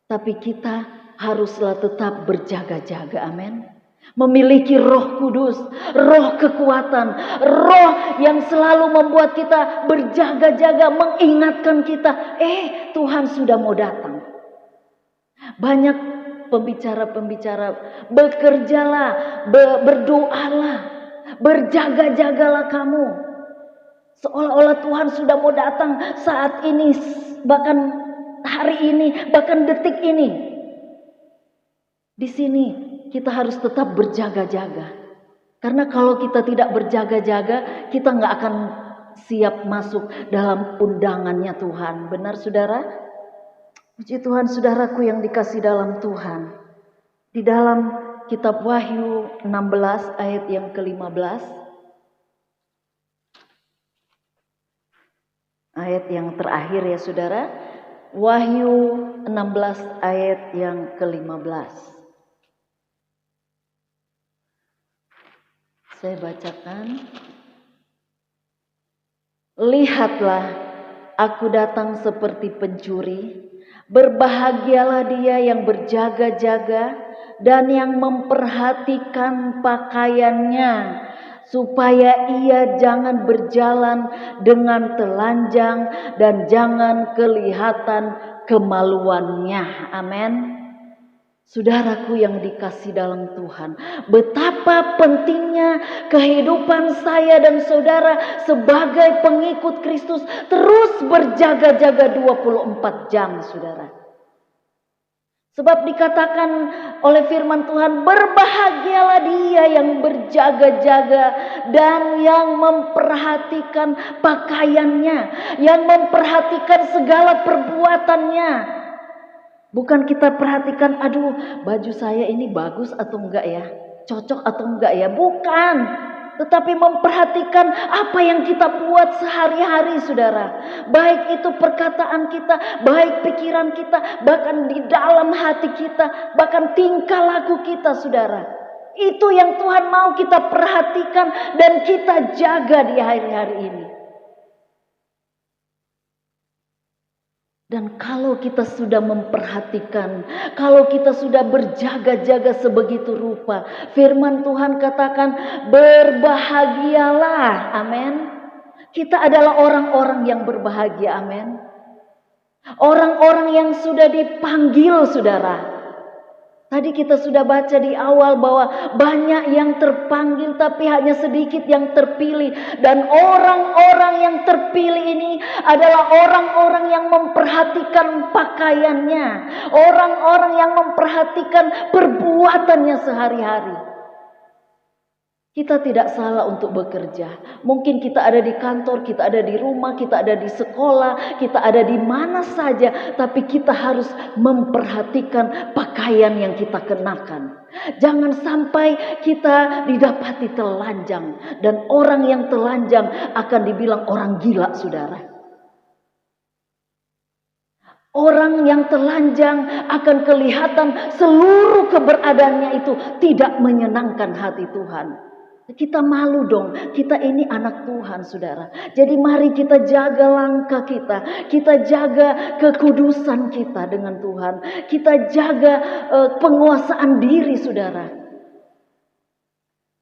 A: Tapi kita haruslah tetap berjaga-jaga. Amin. Memiliki Roh Kudus, roh kekuatan, roh yang selalu membuat kita berjaga-jaga, mengingatkan kita, Tuhan sudah mau datang. Banyak pembicara-pembicara, bekerjalah, berdoalah. Berjaga-jagalah kamu. Seolah-olah Tuhan sudah mau datang saat ini, bahkan hari ini, bahkan detik ini. Di sini kita harus tetap berjaga-jaga. Karena kalau kita tidak berjaga-jaga, kita nggak akan siap masuk dalam undangannya Tuhan. Benar saudara? Puji Tuhan saudaraku yang dikasih dalam Tuhan. Di dalam kitab Wahyu 16 ayat yang ke-15. Ayat yang terakhir ya saudara. Wahyu 16 ayat yang ke-15. Saya bacakan. Lihatlah, aku datang seperti pencuri. Berbahagialah dia yang berjaga-jaga dan yang memperhatikan pakaiannya, supaya ia jangan berjalan dengan telanjang dan jangan kelihatan kemaluannya. Amin. Saudaraku yang dikasih dalam Tuhan, betapa pentingnya kehidupan saya dan saudara sebagai pengikut Kristus terus berjaga-jaga 24 jam, saudara. Sebab dikatakan oleh firman Tuhan, berbahagialah dia yang berjaga-jaga dan yang memperhatikan pakaiannya, yang memperhatikan segala perbuatannya. Bukan kita perhatikan, aduh baju saya ini bagus atau enggak ya, cocok atau enggak ya, bukan. Tetapi memperhatikan apa yang kita buat sehari-hari saudara. Baik itu perkataan kita, baik pikiran kita, bahkan di dalam hati kita, bahkan tingkah laku kita saudara. Itu yang Tuhan mau kita perhatikan dan kita jaga di hari-hari ini. Dan kalau kita sudah memperhatikan, kalau kita sudah berjaga-jaga sebegitu rupa, firman Tuhan katakan berbahagialah, amin. Kita adalah orang-orang yang berbahagia, amin. Orang-orang yang sudah dipanggil, saudara. Tadi kita sudah baca di awal bahwa banyak yang terpanggil tapi hanya sedikit yang terpilih. Dan orang-orang yang terpilih ini adalah orang-orang yang memperhatikan pakaiannya. Orang-orang yang memperhatikan perbuatannya sehari-hari. Kita tidak salah untuk bekerja. Mungkin kita ada di kantor, kita ada di rumah, kita ada di sekolah, kita ada di mana saja. Tapi kita harus memperhatikan pakaian yang kita kenakan. Jangan sampai kita didapati telanjang. Dan orang yang telanjang akan dibilang orang gila, saudara. Orang yang telanjang akan kelihatan seluruh keberadaannya itu tidak menyenangkan hati Tuhan. Kita malu dong, kita ini anak Tuhan saudara. Jadi mari kita jaga langkah kita. Kita jaga kekudusan kita dengan Tuhan. Kita jaga penguasaan diri saudara.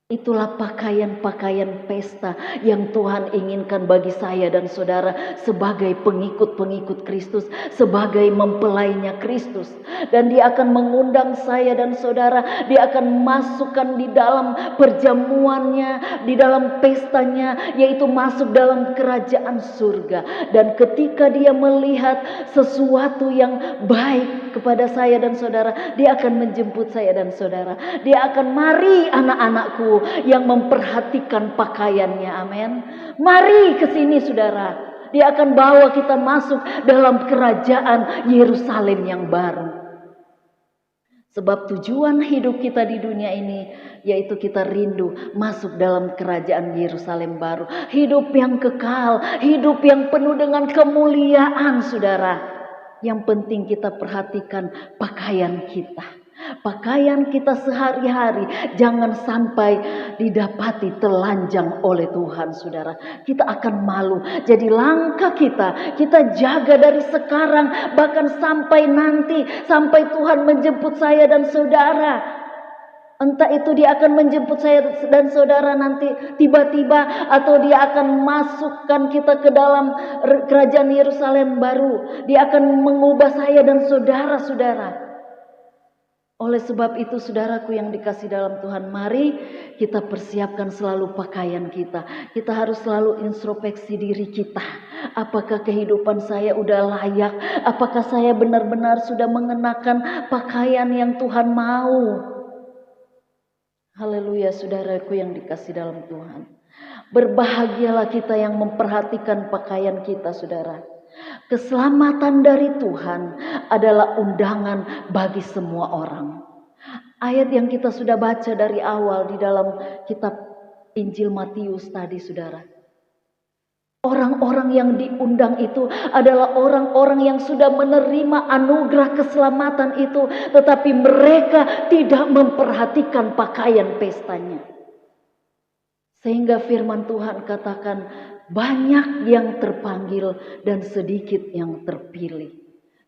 A: Itulah pakaian-pakaian pesta yang Tuhan inginkan bagi saya dan saudara sebagai pengikut-pengikut Kristus, sebagai mempelainya Kristus. Dan dia akan mengundang saya dan saudara, dia akan masukkan di dalam perjamuannya, di dalam pestanya, yaitu masuk dalam kerajaan surga. Dan ketika dia melihat sesuatu yang baik kepada saya dan saudara, dia akan menjemput saya dan saudara. Dia akan, mari anak-anakku yang memperhatikan pakaiannya, amin. Mari ke sini saudara. Dia akan bawa kita masuk dalam kerajaan Yerusalem yang baru. Sebab tujuan hidup kita di dunia ini yaitu kita rindu masuk dalam kerajaan Yerusalem baru. Hidup yang kekal, hidup yang penuh dengan kemuliaan saudara. Yang penting kita perhatikan pakaian kita. Pakaian kita sehari-hari jangan sampai didapati telanjang oleh Tuhan saudara. Kita akan malu. Jadi langkah kita jaga dari sekarang bahkan sampai nanti, sampai Tuhan menjemput saya dan saudara. Entah itu dia akan menjemput saya dan saudara nanti tiba-tiba, atau dia akan masukkan kita ke dalam kerajaan Yerusalem baru. Dia akan mengubah saya dan saudara-saudara. Oleh sebab itu saudaraku yang dikasih dalam Tuhan, mari kita persiapkan selalu pakaian kita. Kita harus selalu introspeksi diri kita. Apakah kehidupan saya udah layak? Apakah saya benar-benar sudah mengenakan pakaian yang Tuhan mau? Haleluya saudaraku yang dikasih dalam Tuhan. Berbahagialah kita yang memperhatikan pakaian kita saudara. Keselamatan dari Tuhan adalah undangan bagi semua orang. Ayat yang kita sudah baca dari awal di dalam kitab Injil Matius tadi saudara. Orang-orang yang diundang itu adalah orang-orang yang sudah menerima anugerah keselamatan itu. Tetapi mereka tidak memperhatikan pakaian pestanya. Sehingga firman Tuhan katakan, banyak yang terpanggil dan sedikit yang terpilih.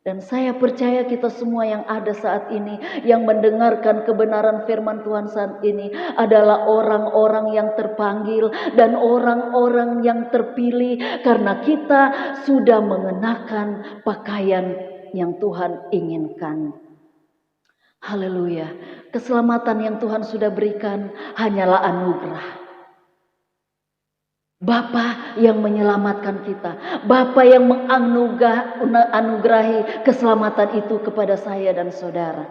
A: Dan saya percaya kita semua yang ada saat ini, yang mendengarkan kebenaran firman Tuhan saat ini adalah orang-orang yang terpanggil dan orang-orang yang terpilih. Karena kita sudah mengenakan pakaian yang Tuhan inginkan. Haleluya. Keselamatan yang Tuhan sudah berikan hanyalah anugerah. Bapa yang menyelamatkan kita, Bapa yang menganugerahi keselamatan itu kepada saya dan saudara.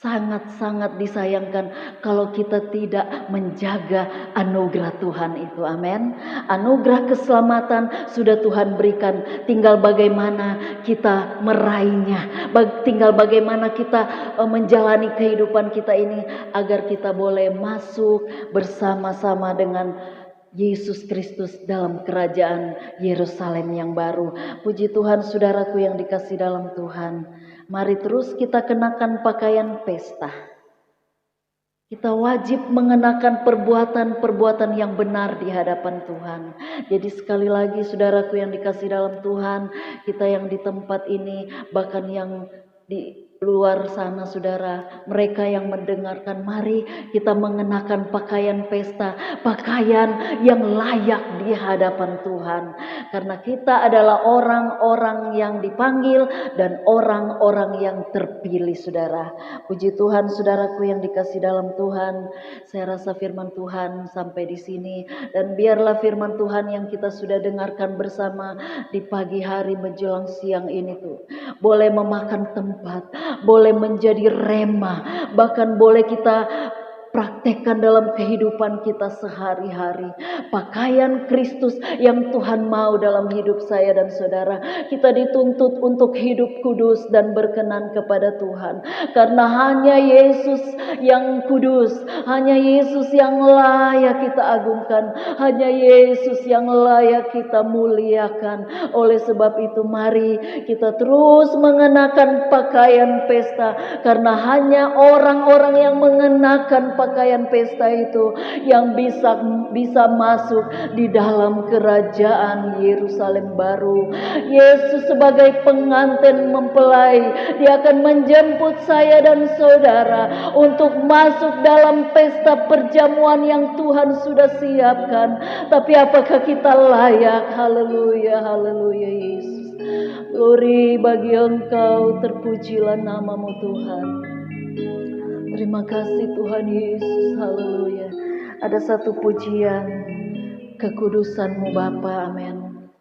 A: Sangat-sangat disayangkan kalau kita tidak menjaga anugerah Tuhan itu. Amin. Anugerah keselamatan sudah Tuhan berikan, tinggal bagaimana kita meraihnya, tinggal bagaimana kita menjalani kehidupan kita ini agar kita boleh masuk bersama-sama dengan Yesus Kristus dalam kerajaan Yerusalem yang baru. Puji Tuhan saudaraku yang dikasih dalam Tuhan. Mari terus kita kenakan pakaian pesta. Kita wajib mengenakan perbuatan-perbuatan yang benar di hadapan Tuhan. Jadi sekali lagi saudaraku yang dikasih dalam Tuhan, kita yang di tempat ini, bahkan yang di luar sana saudara, mereka yang mendengarkan, mari kita mengenakan pakaian pesta, pakaian yang layak di hadapan Tuhan. Karena kita adalah orang-orang yang dipanggil dan orang-orang yang terpilih saudara. Puji Tuhan saudaraku yang dikasih dalam Tuhan. Saya rasa firman Tuhan sampai di sini, dan biarlah firman Tuhan yang kita sudah dengarkan bersama di pagi hari menjelang siang ini tuh boleh memakan tempat, boleh menjadi rema, bahkan boleh kita praktekkan dalam kehidupan kita sehari-hari. Pakaian Kristus yang Tuhan mau dalam hidup saya dan saudara. Kita dituntut untuk hidup kudus dan berkenan kepada Tuhan. Karena hanya Yesus yang kudus, hanya Yesus yang layak kita agungkan, hanya Yesus yang layak kita muliakan. Oleh sebab itu mari kita terus mengenakan pakaian pesta. Karena hanya orang-orang yang mengenakan pakaian pesta itu yang bisa masuk di dalam kerajaan Yerusalem baru. Yesus sebagai pengantin mempelai, dia akan menjemput saya dan saudara untuk masuk dalam pesta perjamuan yang Tuhan sudah siapkan. Tapi apakah kita layak? Haleluya, haleluya Yesus. Glory bagi Engkau, terpujilah namamu Tuhan. Terima kasih Tuhan Yesus, haleluya. Ada satu pujian, kekudusan-Mu Bapa, amin.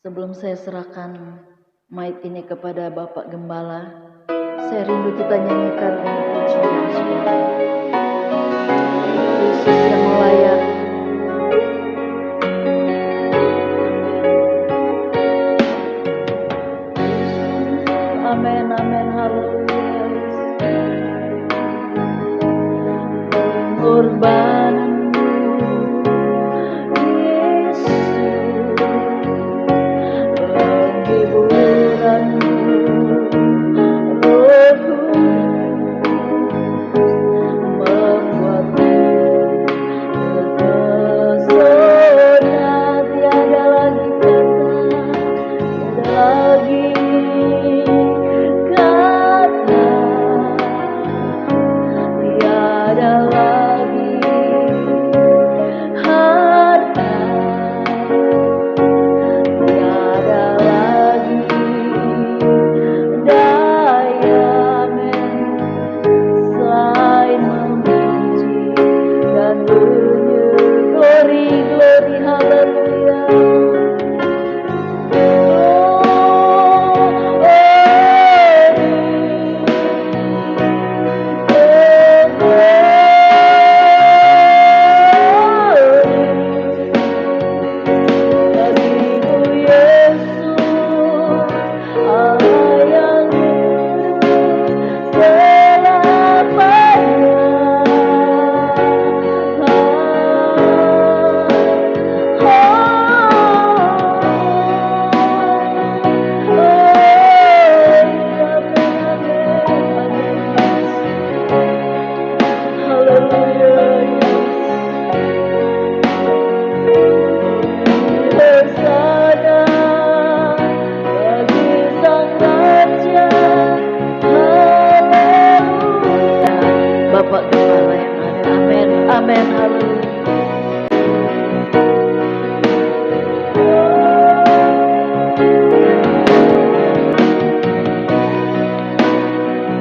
A: Sebelum saya serahkan mic ini kepada Bapak Gembala, saya rindu kita nyanyikan ini pujian saudara. Yesus yang layak. Amin, amin, haleluya. Pengorbananmu Yesus, penghiburanmu Roh Kudus, membuatku terpesona. Tiada lagi kata, tiada lagi kata, tiada lagi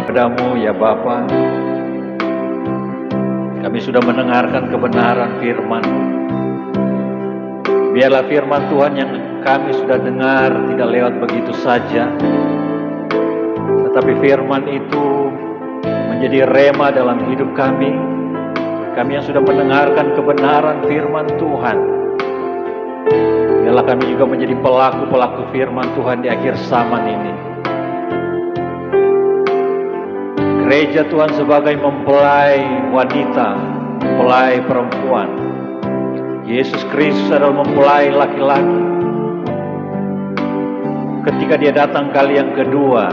B: Padamu ya Bapa, kami sudah mendengarkan kebenaran firman. Biarlah firman Tuhan yang kami sudah dengar tidak lewat begitu saja, tetapi firman itu menjadi rema dalam hidup kami. Kami yang sudah mendengarkan kebenaran firman Tuhan, biarlah kami juga menjadi pelaku-pelaku firman Tuhan di akhir zaman ini. Gereja Tuhan sebagai mempelai wanita, mempelai perempuan. Yesus Kristus adalah mempelai laki-laki. Ketika dia datang kali yang kedua,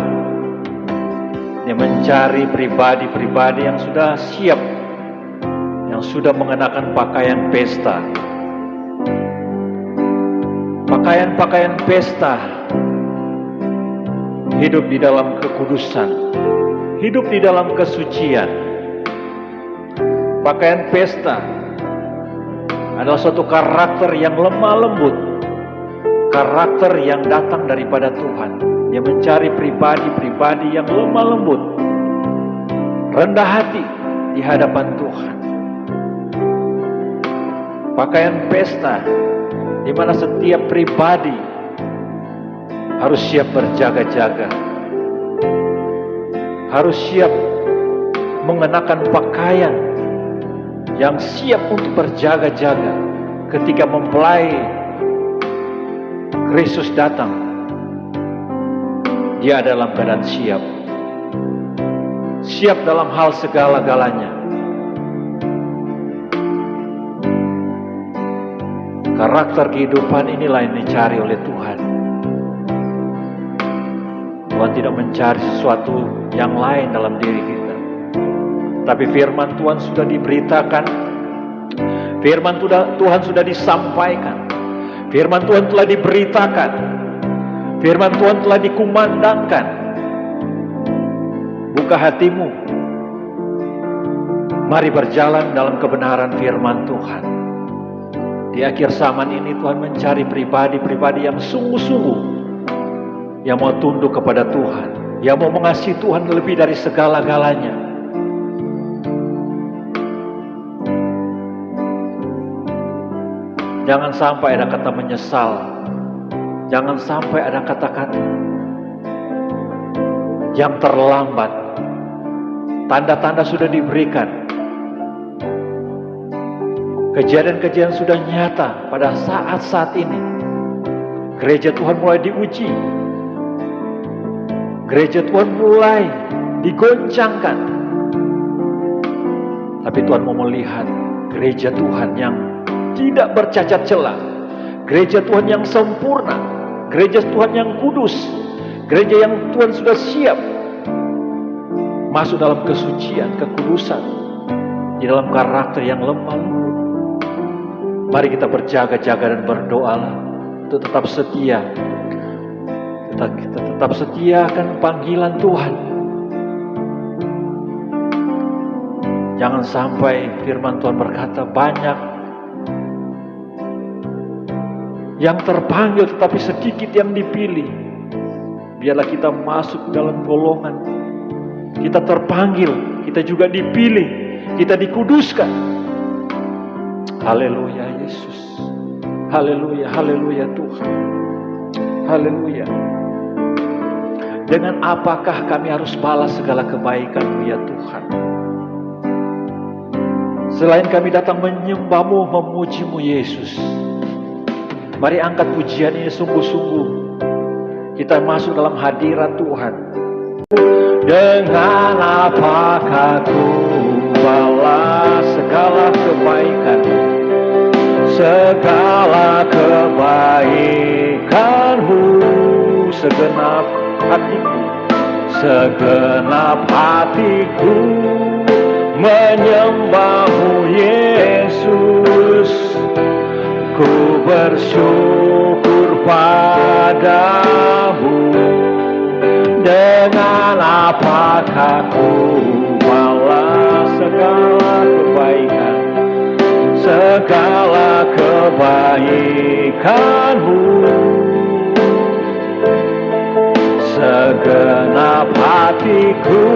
B: dia mencari pribadi-pribadi yang sudah siap, yang sudah mengenakan pakaian pesta. Pakaian-pakaian pesta, hidup di dalam kekudusan, hidup di dalam kesucian. Pakaian pesta adalah suatu karakter yang lemah lembut, karakter yang datang daripada Tuhan. Dia mencari pribadi-pribadi yang lemah lembut, rendah hati di hadapan Tuhan. Pakaian pesta di mana setiap pribadi harus siap berjaga-jaga, harus siap mengenakan pakaian yang siap untuk berjaga-jaga ketika mempelai Kristus datang. Dia dalam keadaan siap, siap dalam hal segala-galanya. Karakter kehidupan inilah yang dicari oleh Tuhan. Tuhan tidak mencari sesuatu yang lain dalam diri kita, tapi firman Tuhan sudah diberitakan, firman Tuhan sudah disampaikan, firman Tuhan telah diberitakan, firman Tuhan telah dikumandangkan. Buka hatimu, mari berjalan dalam kebenaran firman Tuhan. Di akhir zaman ini Tuhan mencari pribadi-pribadi yang sungguh-sungguh, yang mau tunduk kepada Tuhan, yang mau mengasihi Tuhan lebih dari segala-galanya. Jangan sampai ada kata menyesal, jangan sampai ada kata-kata yang terlambat. Tanda-tanda sudah diberikan, kejadian-kejadian sudah nyata pada saat-saat ini. Gereja Tuhan mulai diuji, gereja Tuhan mulai digoncangkan. Tapi Tuhan mau melihat gereja Tuhan yang tidak bercacat celah, gereja Tuhan yang sempurna, gereja Tuhan yang kudus, gereja yang Tuhan sudah siap masuk dalam kesucian, kekudusan, di dalam karakter yang lemah lembut. Mari kita berjaga-jaga dan berdoalah untuk tetap setia. Kita tetap setia akan panggilan Tuhan. Jangan sampai firman Tuhan berkata banyak yang terpanggil tetapi sedikit yang dipilih. Biarlah kita masuk dalam golongan, kita terpanggil, kita juga dipilih, kita dikuduskan. Haleluya Yesus, haleluya, haleluya Tuhan, haleluya. Dengan apakah kami harus balas segala kebaikan-Mu ya Tuhan? Selain kami datang menyembah-Mu, memuji-Mu Yesus. Mari angkat pujian ini sungguh-sungguh. Kita masuk dalam hadirat Tuhan. Dengan apakah ku balas segala kebaikan, segala kebaikan-Mu, segenap hatiku, segenap hatiku menyembah-Mu Yesus. Ku bersyukur padamu. Dengan apakah ku balas segala kebaikan, segala kebaikan-Mu, segenap hatiku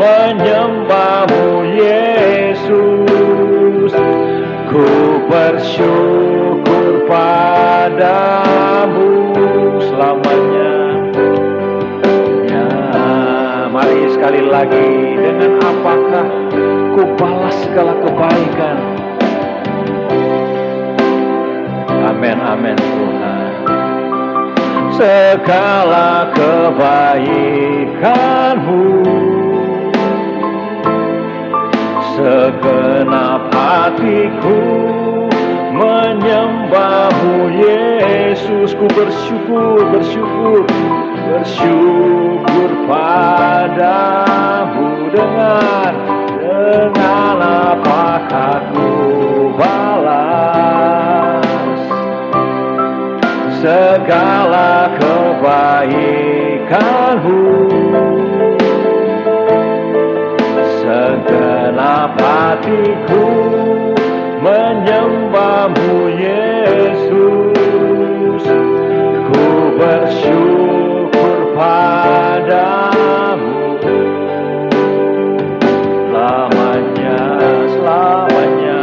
B: menyembahmu Yesus. Ku bersyukur padamu selamanya. Ya, mari sekali lagi, dengan apakah ku balas segala kebaikan? Amin, amin Tuhan. Segala kebaikan-Mu, segenap hatiku menyembahmu Yesus. Ku bersyukur, bersyukur, bersyukur padamu. Dengan apakah ku balas segala kebaikan-Mu, segenap hatiku menyembahmu Yesus. Ku bersyukur padamu selamanya, selamanya.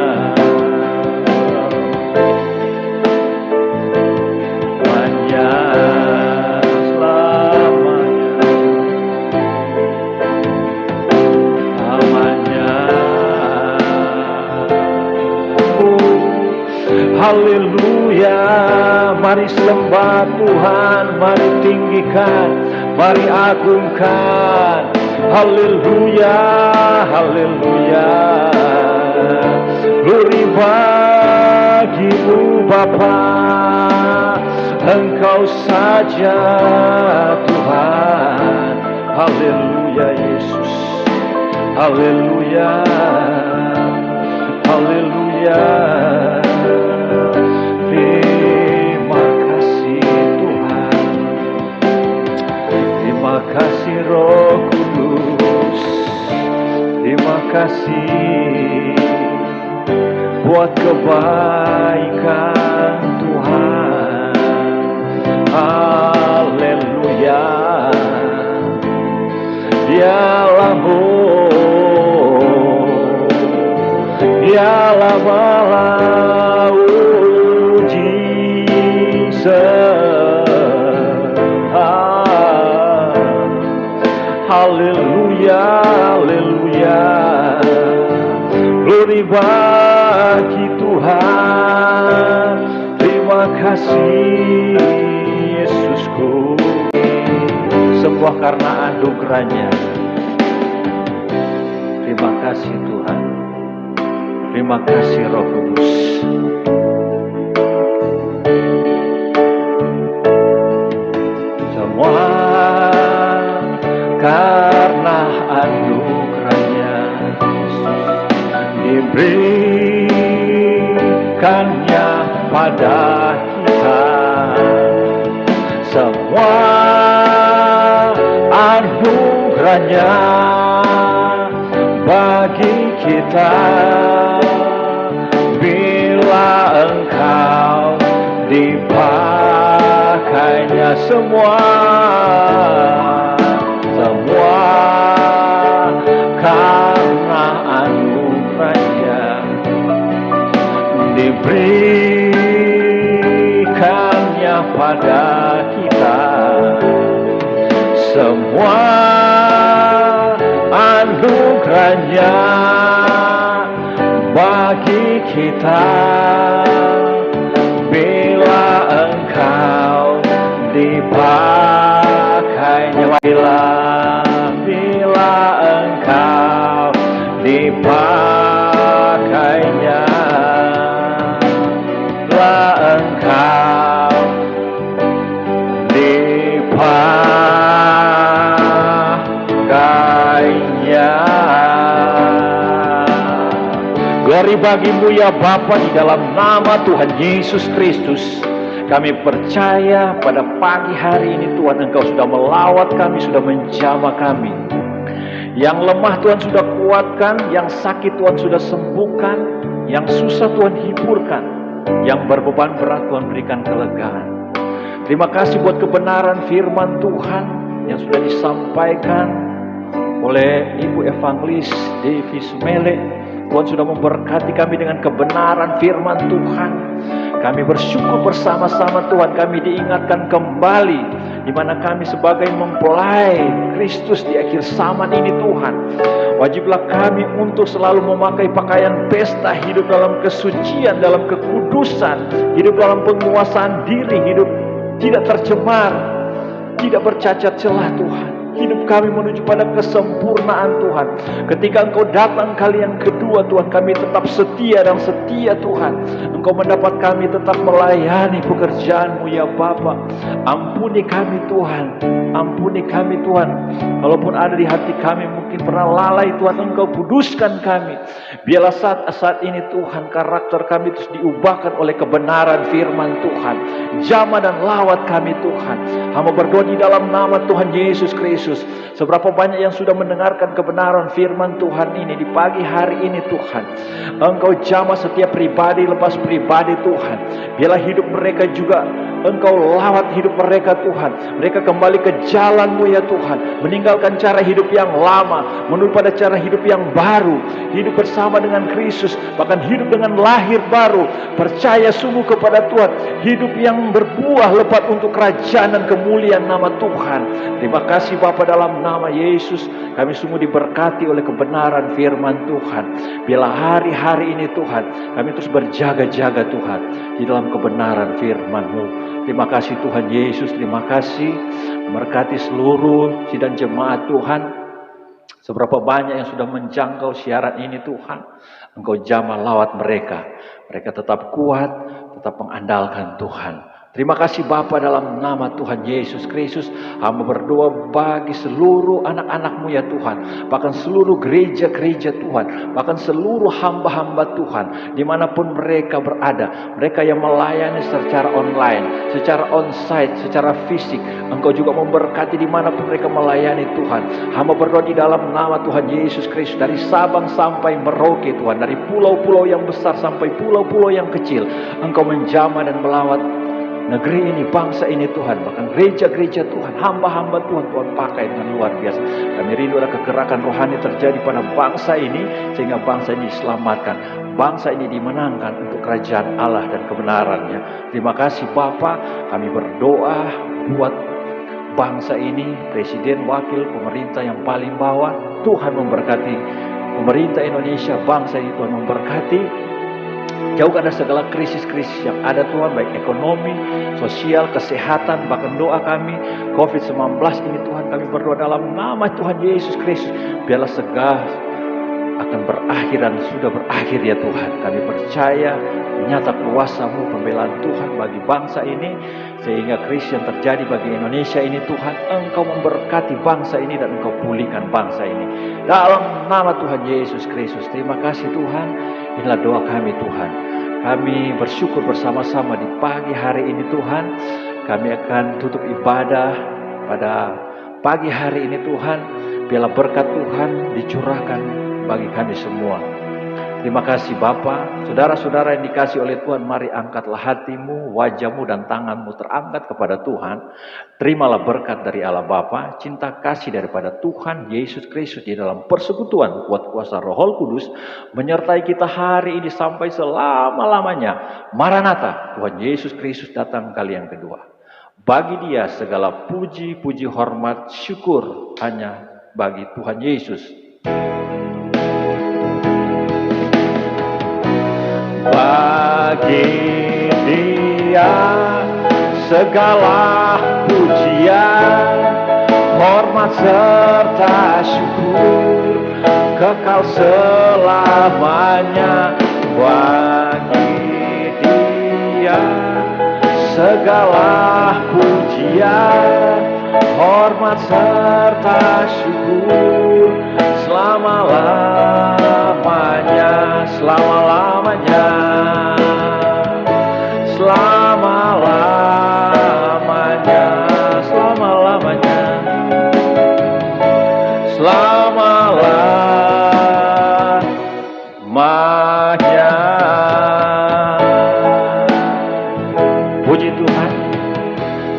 B: Haleluya, mari sembah Tuhan, mari tinggikan, mari agungkan. Haleluya, haleluya. Glory bagimu Bapa, Engkau saja Tuhan. Haleluya Yesus, haleluya, haleluya. Terima kasih Tuhan, terima kasih Roh Kudus, terima kasih buat kebaikan Tuhan. Haleluya, dialah dialah malau haleluya, haleluya. Glory bagi Tuhan. Terima kasih Yesusku, semua karena anugerahnya. Terima kasih Tuhan, terima kasih Roh Kudus. Semua karena anugerahnya Yesus, diberikannya pada kita. Semua anugerahnya bagi kita. Bila engkau dipakainya semua karena anugerahnya, diberikannya pada kita. Semua anugerahnya bagi kita. Bila engkau dipakainya, bila engkau dipakainya, bila engkau dipakainya. Glory bagimu ya Bapa, di dalam nama Tuhan Yesus Kristus. Kami percaya pada pagi hari ini Tuhan, Engkau sudah melawat kami, sudah menjamah kami. Yang lemah Tuhan sudah kuatkan, yang sakit Tuhan sudah sembuhkan, yang susah Tuhan hiburkan, yang berbeban berat Tuhan berikan kelegaan. Terima kasih buat kebenaran firman Tuhan yang sudah disampaikan oleh Ibu Evangelis Devi Sumele. Tuhan sudah memberkati kami dengan kebenaran firman Tuhan. Kami bersyukur bersama-sama Tuhan, kami diingatkan kembali di mana kami sebagai mempelai Kristus di akhir zaman ini Tuhan. Wajiblah kami untuk selalu memakai pakaian pesta, hidup dalam kesucian, dalam kekudusan, hidup dalam penguasaan diri, hidup tidak tercemar, tidak bercacat celah Tuhan. Hidup kami menuju pada kesempurnaan Tuhan. Ketika Engkau datang kali yang kedua Tuhan, kami tetap setia dan setia Tuhan. Engkau mendapat kami tetap melayani pekerjaan-Mu ya Bapa. Ampuni kami Tuhan, ampuni kami Tuhan. Kalaupun ada di hati kami mungkin pernah lalai Tuhan, Engkau kuduskan kami. Biarlah saat ini Tuhan, karakter kami terus diubahkan oleh kebenaran firman Tuhan. Jamah dan lawat kami Tuhan. Hamba berdoa di dalam nama Tuhan Yesus Kristus. Seberapa banyak yang sudah mendengarkan kebenaran firman Tuhan ini di pagi hari ini Tuhan. Engkau jamah setiap pribadi lepas pribadi Tuhan. Biarlah hidup mereka juga Engkau lawat hidup mereka Tuhan. Mereka kembali ke jalan-Mu ya Tuhan. Meninggalkan cara hidup yang lama, menuju pada cara hidup yang baru. Hidup bersama dengan Kristus, bahkan hidup dengan lahir baru. Percaya sungguh kepada Tuhan. Hidup yang berbuah lebat untuk kerajaan dan kemuliaan nama Tuhan. Terima kasih Bapa, dalam nama Yesus kami sungguh diberkati oleh kebenaran firman Tuhan. Biarlah hari-hari ini Tuhan, kami terus berjaga-jaga Tuhan di dalam kebenaran firman-Mu. Terima kasih Tuhan Yesus, terima kasih. Memberkati seluruh sidang jemaat Tuhan. Seberapa banyak yang sudah menjangkau siaran ini Tuhan, Engkau jamah lawat mereka. Mereka tetap kuat, tetap mengandalkan Tuhan. Terima kasih Bapa, dalam nama Tuhan Yesus Kristus. Hamba berdoa bagi seluruh anak-anak-Mu ya Tuhan. Bahkan seluruh gereja-gereja Tuhan. Bahkan seluruh hamba-hamba Tuhan. Dimanapun mereka berada. Mereka yang melayani secara online, secara onsite, secara fisik. Engkau juga memberkati dimanapun mereka melayani Tuhan. Hamba berdoa di dalam nama Tuhan Yesus Kristus. Dari Sabang sampai Merauke Tuhan. Dari pulau-pulau yang besar sampai pulau-pulau yang kecil. Engkau menjamah dan melawat negeri ini, bangsa ini Tuhan. Bahkan gereja-gereja Tuhan, hamba-hamba Tuhan, Tuhan pakai dengan luar biasa. Kami rindu ada kegerakan rohani terjadi pada bangsa ini, sehingga bangsa ini diselamatkan, bangsa ini dimenangkan untuk kerajaan Allah dan kebenarannya. Terima kasih Bapa. Kami berdoa buat bangsa ini, presiden, wakil, pemerintah yang paling bawah. Tuhan memberkati pemerintah Indonesia, bangsa ini Tuhan memberkati. Jauhkan dari segala krisis-krisis yang ada Tuhan, baik ekonomi, sosial, kesehatan, bahkan doa kami COVID-19 ini Tuhan, kami berdoa dalam nama Tuhan Yesus Kristus. Biarlah segala akan berakhir dan sudah berakhir ya Tuhan. Kami percaya nyata kuasa-Mu, pembelaan Tuhan bagi bangsa ini, sehingga krisis yang terjadi bagi Indonesia ini Tuhan, Engkau memberkati bangsa ini dan Engkau pulihkan bangsa ini. Dalam nama Tuhan Yesus Kristus. Terima kasih Tuhan. Inilah doa kami Tuhan. Kami bersyukur bersama-sama di pagi hari ini Tuhan. Kami akan tutup ibadah pada pagi hari ini Tuhan. Biarlah berkat Tuhan dicurahkan bagi kami semua. Terima kasih Bapa. Saudara-saudara yang dikasih oleh Tuhan, mari angkatlah hatimu, wajahmu dan tanganmu terangkat kepada Tuhan. Terimalah berkat dari Allah Bapa, cinta kasih daripada Tuhan Yesus Kristus di dalam persekutuan kuat kuasa Roh Kudus menyertai kita hari ini sampai selama-lamanya. Maranatha, Tuhan Yesus Kristus datang kali yang kedua. Bagi Dia segala puji, hormat, syukur hanya bagi Tuhan Yesus. Bagi Dia segala pujian, hormat serta syukur kekal selamanya. Bagi Dia segala pujian, hormat serta syukur selama-lamanya, selama-lamanya, selama-lamanya, selama-lamanya, selama-lamanya. Puji Tuhan,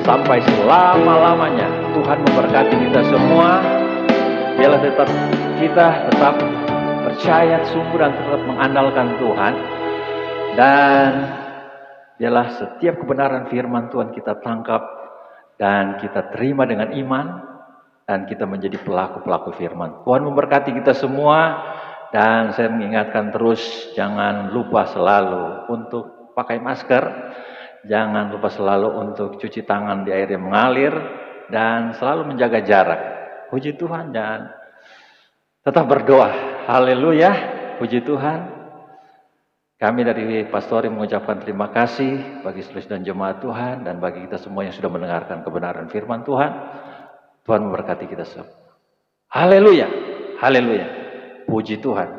B: sampai selama-lamanya. Tuhan memberkati kita semua. Biarlah kita tetap percaya sungguh dan tetap mengandalkan Tuhan. Dan biarlah setiap kebenaran firman Tuhan kita tangkap dan kita terima dengan iman, dan kita menjadi pelaku-pelaku firman. Tuhan memberkati kita semua. Dan saya mengingatkan terus, jangan lupa selalu untuk pakai masker, jangan lupa selalu untuk cuci tangan di air yang mengalir, dan selalu menjaga jarak. Puji Tuhan, dan tetap berdoa. Haleluya, puji Tuhan. Kami dari Pastori mengucapkan terima kasih bagi seluruh dan jemaat Tuhan, dan bagi kita semua yang sudah mendengarkan kebenaran firman Tuhan. Tuhan memberkati kita semua. Haleluya, haleluya. Puji Tuhan.